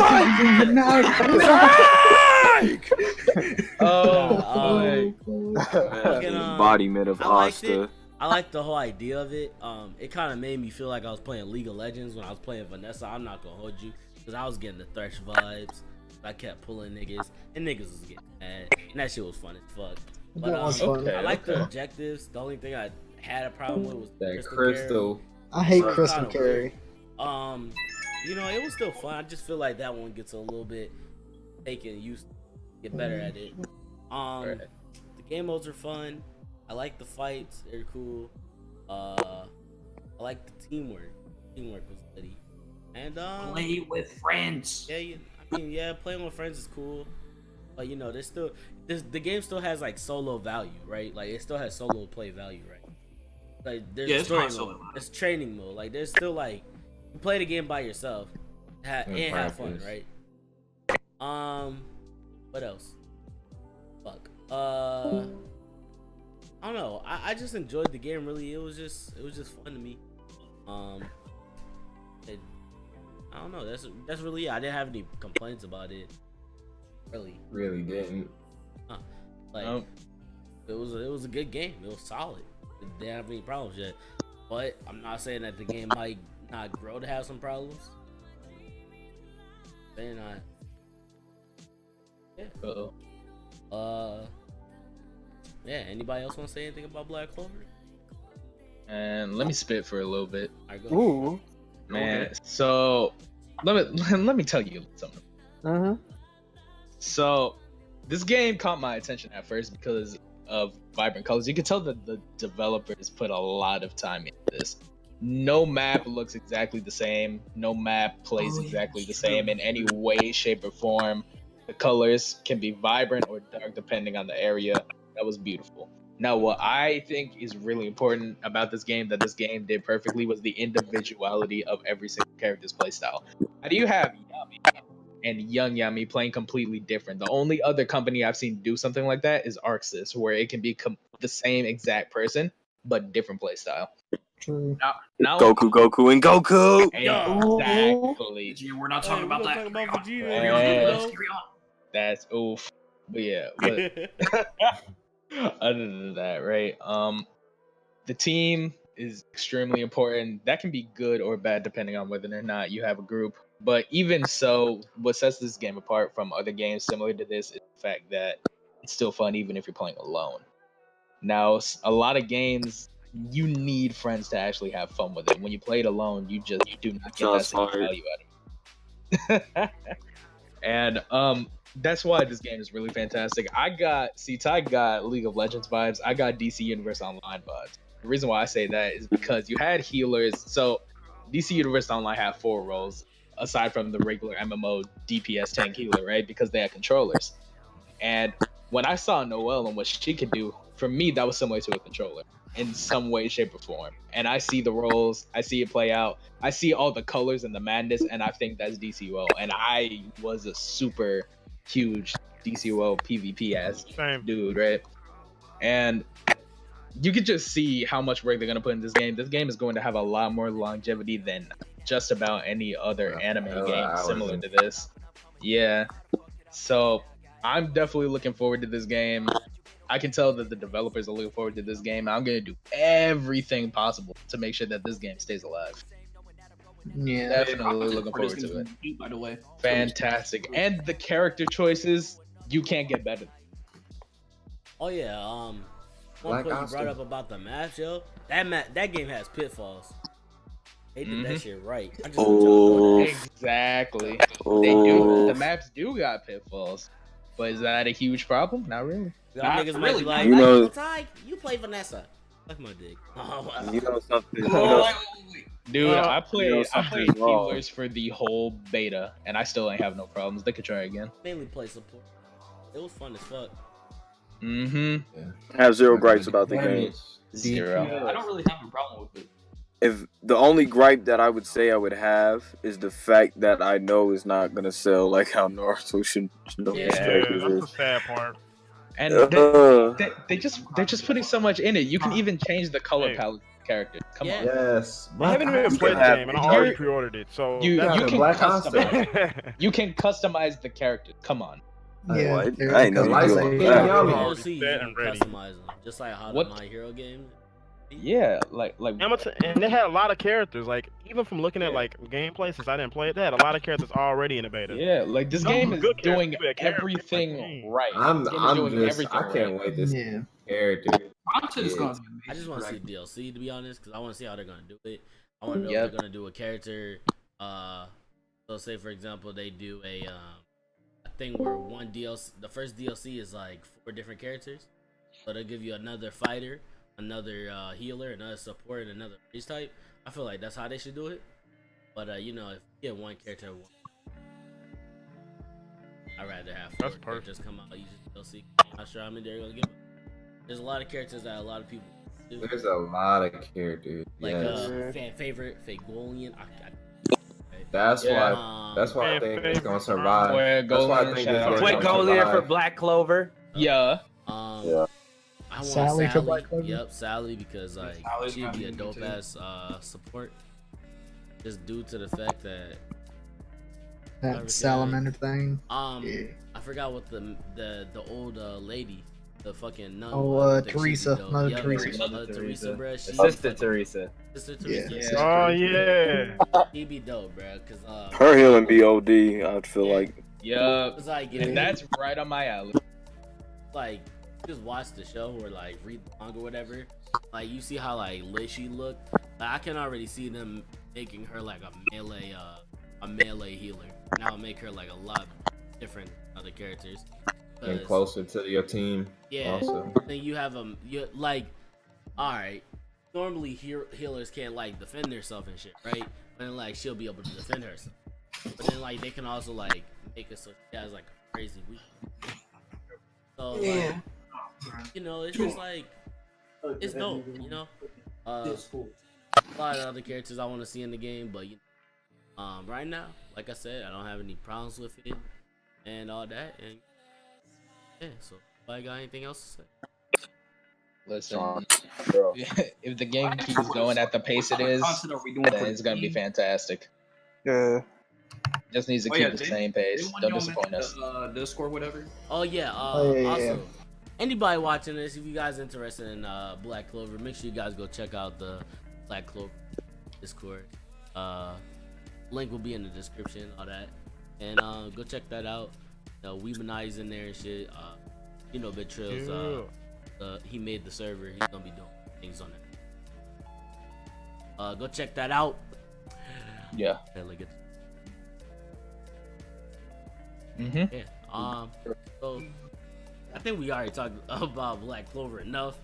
Embodiment of Asta. I liked the whole idea of it. It kind of made me feel like I was playing League of Legends when I was playing Vanessa. I'm not gonna hold you, because I was getting the Thresh vibes. I kept pulling niggas, and niggas was getting mad, and that shit was fun as fuck. But That was fun. I like the objectives. The only thing I had a problem with was that Crystal. I hate So it's Crystal kinda Carry. weird. You know, it was still fun. I just feel like that one gets a little bit taken used to get better at it. The game modes are fun. I like the fights, they're cool. I like the teamwork. Teamwork was steady. And Play with friends. Yeah, I mean, yeah, playing with friends is cool. But you know, the game still has like solo value, right? Like it still has solo play value, right? Like there's it's story not solo mode, value. there's training mode. Like there's still like you play the game by yourself and have fun, right? What else? Fuck. I don't know. I just enjoyed the game. Really, it was just fun to me. I don't know. That's really it. I didn't have any complaints about it. Really didn't. Like it was a good game. It was solid. It didn't have any problems yet. But I'm not saying that the game might not grow to have some problems. Saying not. Yeah. Yeah. Anybody else want to say anything about Black Clover? And let me spit for a little bit. Ooh. Man, so let me tell you something. So this game caught my attention at first because of vibrant colors. You can tell that the developers put a lot of time into this. No map looks exactly the same. No map plays exactly the same in any way, shape, or form. The colors can be vibrant or dark depending on the area. That was beautiful. Now, what I think is really important about this game that this game did perfectly was the individuality of every single character's playstyle. How do you have Yami and Young Yami playing completely different? The only other company I've seen do something like that is Arxis, where it can be the same exact person, but different playstyle. True. Now, Goku, and Goku! Exactly. We're not talking about that. Vegeta. That's oof. But yeah, but other than that, right? The team is extremely important. That can be good or bad depending on whether or not you have a group. But even so, what sets this game apart from other games similar to this is the fact that it's still fun even if you're playing alone. Now, a lot of games you need friends to actually have fun with it. When you play it alone, you do not get that same value out of it. And that's why this game is really fantastic. Ty got League of Legends vibes. I got DC Universe Online vibes. The reason why I say that is because you had healers. So DC Universe Online had 4 roles aside from the regular MMO DPS tank healer, right? Because they had controllers. And when I saw Noelle and what she could do, for me, that was similar to a controller in some way, shape, or form. And I see the roles, I see it play out, I see all the colors and the madness, and I think that's DCUO. And I was a super huge DCUO PvP ass dude, right? And you could just see how much work they're gonna put in this game. This game is going to have a lot more longevity than just about any other anime hella game hours similar in. to this. Yeah. So I'm definitely looking forward to this game. I can tell that the developers are looking forward to this game. I'm gonna do everything possible to make sure that this game stays alive. Yeah. Definitely looking forward to it. By the way, Fantastic. And the character choices, you can't get better. Oh yeah, one Black point you Ops brought too. up about the maps, yo. That game has pitfalls. They did that shit right. I just want y'all to know that. Exactly. They do. The maps do got pitfalls, but is that a huge problem? Not really. Y'all niggas might be like, You know- Ty, you play Vanessa. Like my dick. Oh, wow. You know something. Dude, I played something's wrong. healers for the whole beta, and I still ain't have no problems. They could try again. Mainly play support. It was fun as fuck. Mm-hmm. I have zero gripes about the game. Zero. I don't really have a problem with it. If the only gripe that I would say I would have is the fact that I know it's not gonna sell like how Naruto Shinobi Yeah, Strikers that's is. the sad part. And Uh. they're just putting so much in it. You can even change the color palette of the character. Come on. Yes. I haven't even played the game, and I already pre-ordered it. So You can Black customize. You can customize the character. Come on. Yeah, What? there I it ain't know goes. you License doing plate, that. y'all. DLC, you Set can and ready. customize them. Just like how the What? My Hero game. Yeah, like And they had a lot of characters. Like even from looking at like gameplay, since I didn't play it, they had a lot of characters already in the beta. yeah, like this Some game is good characters, doing but characters, everything right. I'm This game is doing just everything I can't right. wait to see Yeah. character. Content is gonna Yes. be amazing. I just want to see for that. DLC to be honest, because I want to see how they're gonna do it. I want to know Yep. if they're gonna do a character. So say for example they do a thing where one DLC, the first DLC is like 4 different characters, so they'll give you another fighter, another healer, another support, and another race type. I feel like that's how they should do it. But you know, if you get one character, I'd rather have 4 That's perfect. characters come out. You just DLC. I'm not sure how many they're gonna give. There's a lot of characters that a lot of people do. There's a lot of characters. Like Yes. fan favorite Fagolian. That's Yeah. why. That's why I think it's gonna Where survive. That's why I Golan think shout it's out gonna to Quick goal here for survive. Black Clover. Yeah. Yeah. I want Sally Sally. for Black Clover? Yep, Sally, because like Sally's she'd gotta be a be good, dope too. ass support. Just due to the fact that That salamander thing. Yeah. I forgot what the old lady, the fucking nun. Oh, was. I think she'd be Teresa. dope. Mother Yep, Teresa. Mother Teresa, bruh. Sister Teresa. Sister Yeah. Teresa. Oh yeah. She'd be dope, bruh. Cause Her healing be OD. I'd feel like. Yeah. it's like And that's right on my alley. like just watch the show or like read the manga or whatever. Like you see how like lit she look. Like, I can already see them making her like a melee healer. Now make her like a lot different other characters. And 'Cause, closer to your team. yeah, Also. then you have you like, all right. Normally healers can't like defend themselves and shit, right? But then like she'll be able to defend herself. But then like they can also like make it so she has like a crazy weakness. So like, you know, it's just like it's dope, you know. A lot of other characters I want to see in the game, but you know, right now, like I said, I don't have any problems with it and all that. And yeah, so I got anything else to say? Listen, Bro. if the game keeps going at the pace it is, Content are we doing then for it's the gonna be game? fantastic. Yeah. Just needs to Oh, keep yeah, the did- same pace. did one Don't y'all disappoint mention us. the Discord, whatever. Oh yeah. yeah, Also, yeah. anybody watching this, if you guys interested in Black Clover, make sure you guys go check out the Black Clover Discord. Link will be in the description, all that, and go check that out. Weebinati's in there and shit. You know, Big Trills. He made the server. He's gonna be doing things on it. Go check that out. Yeah. Yeah. So I think we already talked about Black Clover enough.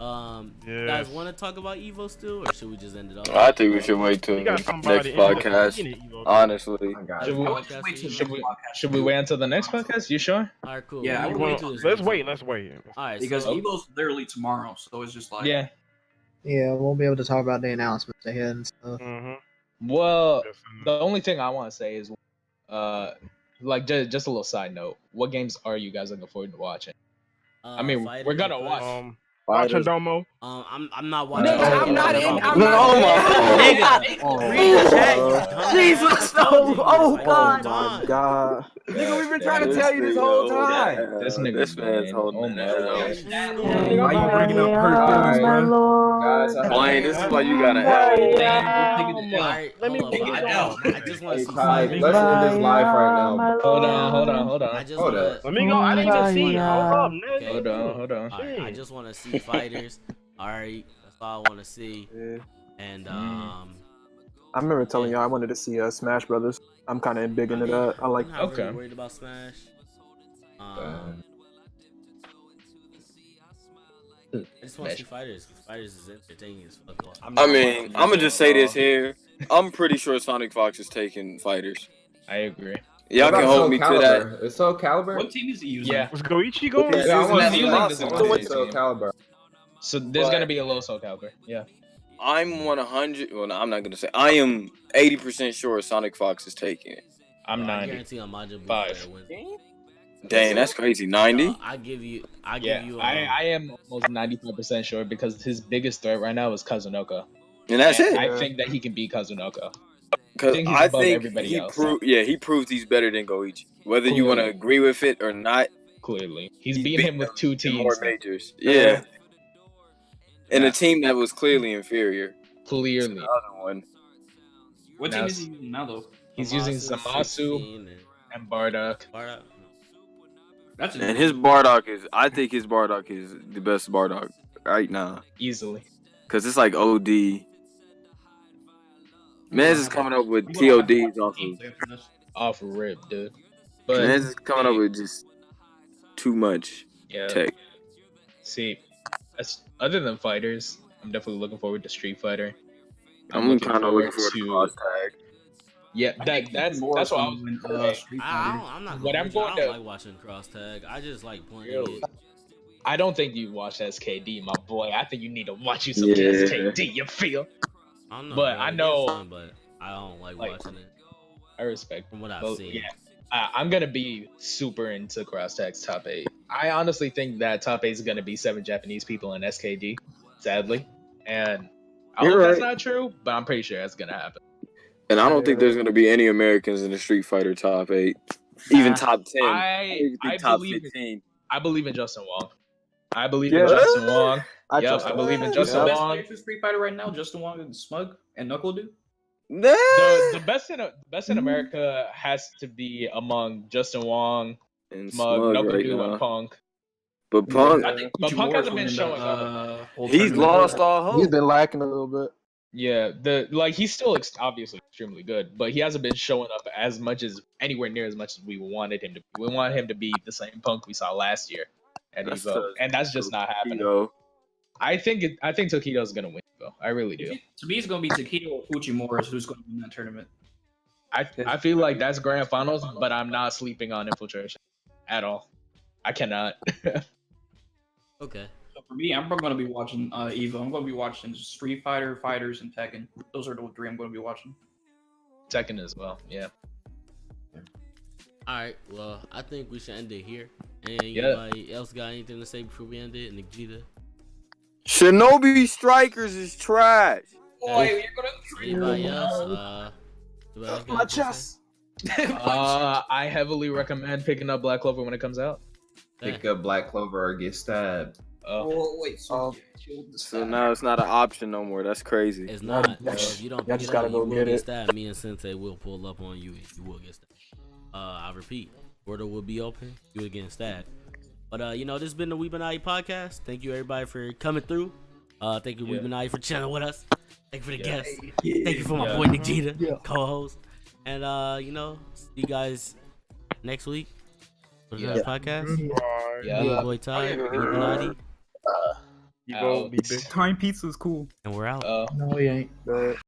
You guys want to talk about Evo still, or should we just end it off? I think we should wait till We the got next somebody in podcast. Evo. Honestly. Should we wait until the next podcast? You sure? All right, cool. Yeah, Let's wait. Let's wait. All right, Because so, Evo's literally tomorrow, so it's just like Yeah. Yeah, we'll be able to talk about the announcements ahead and stuff. Well, the only thing I want to say is, like just a little side note. What games are you guys looking forward to watching? I mean, we're gonna watch. Watching Domo. I'm not watching. Nigga, I'm not in. I'm Oh not my in. god. Read the chat, you dumbass. Jesus, I told you no. Oh, this, like, God. all the time. God. Nigga, we've been trying to This tell you this nigga whole holding time. that This L. nigga, This man's man. holding Oh that my L. lord. Why you bringing up hurt Alright. feelings, my bro? lord. Guys, I Blaine, this is why you got an L. Alright, Let me hold up. make it I just want to Hey, see Ty, fighters. let's end this live right now. Hold on. I just Hold want up. to. Let me go. I need to see. Hold up, nigga. Okay. Hold on. Alright, I just want to see fighters. Alright, that's all I want to see. Yeah. And I remember telling y'all I wanted to see Smash Brothers. I'm kind of big into that. I like. I'm not really worried about Smash. I just want to see fighters. Fighters is entertaining as fuck. I mean, I'm gonna just say this here. I'm pretty sure Sonic Fox is taking fighters. I agree. Y'all can hold me to that. It's Soul Calibur. What team is he using? Yeah. Was Goichi going? He's Yeah, I using want that to see Zamasu. Soul Calibur. So there's gonna be a low Soul Calibur. Yeah. I'm 100. Well, no, I'm not gonna say. I am 80% sure Sonic Fox is taking it. I'm I 90. guarantee on Majin Buu 5. player wins. Dang, that's crazy. 90. I give you. I am almost 95% sure because his biggest threat right now is Kazunoko. And that's it. I think that he can beat Kazunoko. Because he's I above think everybody he else. he proved he's better than Goichi. Whether you want to agree with it or not. Clearly, he's beating him with 2 teams. More majors. Yeah. And a team that was clearly inferior. Clearly. To the other one. What team is he using now, though? He's using Zamasu and Bardock. And his Bardock is, I think his Bardock is the best Bardock right now. Easily. Because it's like OD. Mez is coming up with TODs off rip, dude. But Mez is coming up with just too much tech. See, other than fighters, I'm definitely looking forward to Street Fighter. I'm kind of looking forward to Cross Tag. Yeah, that's what I was. I'm not. What I'm going I don't to like watching cross tag. I just like playing it. I don't think you watch SKD, my boy. I think you need to watch you some Yeah. SKD. You feel? I don't know, But man. I It's know. fun, but I don't like watching it. I respect from what I've but seen. Yeah, I'm gonna be super into Cross Tag's top 8. I honestly think that top 8 is gonna be 7 Japanese people in SKD. Sadly, and I hope that's not true, but I'm pretty sure that's gonna happen. And I don't think there's going to be any Americans in the Street Fighter top 8. Even top 10. I top believe 15. I believe in Justin Wong. I believe in Justin Wong. I believe in Justin Best Wong. player for Street Fighter right now, Justin Wong and Smug and Knuckle Dude. The best in America has to be among Justin Wong, and Smug, Knuckle right Dude, now. and Punk. But Punk, But Punk hasn't been showing up. he's lost all hope. He's been lacking a little bit. Yeah, he's still obviously extremely good, but he hasn't been showing up as much as anywhere near as much as we wanted him to. We want him to be the same Punk we saw last year at Evo, and that's just not happening. I think Tokido's gonna win though. I really do. To me, it's going to be Takedo or Fujimura who's going to win that tournament. I feel like that's grand finals, but I'm not sleeping on Infiltration at all. I cannot. Okay. So for me, I'm going to be watching Evo. I'm going to be watching Street Fighter, Fighters, and Tekken. Those are the 3 I'm going to be watching. Tekken as well, yeah. All right. Well, I think we should end it here. Anybody else got anything to say before we end it? Nikita? Shinobi Strikers is trash. Boy, Anybody else? My chest. I heavily recommend picking up Black Clover when it comes out. Pick up Black Clover or get stabbed. Oh, wait. So now it's not an option no more. That's crazy. It's not. If you don't pick just it gotta up, go you will get get it. stabbed. Me and Sensei will pull up on you if you will get stabbed. I repeat, border will be open. You will get stabbed. But this has been the Weebinati podcast. Thank you everybody for coming through. Thank you Weebinati for chilling with us. Thank you for the guests. Thank you for my boy Nikita, co-host. And see you guys next week for the next podcast. Yeah, boy Ty, Weebinati. You go be big. Time pizza is cool. And we're out. No, he ain't.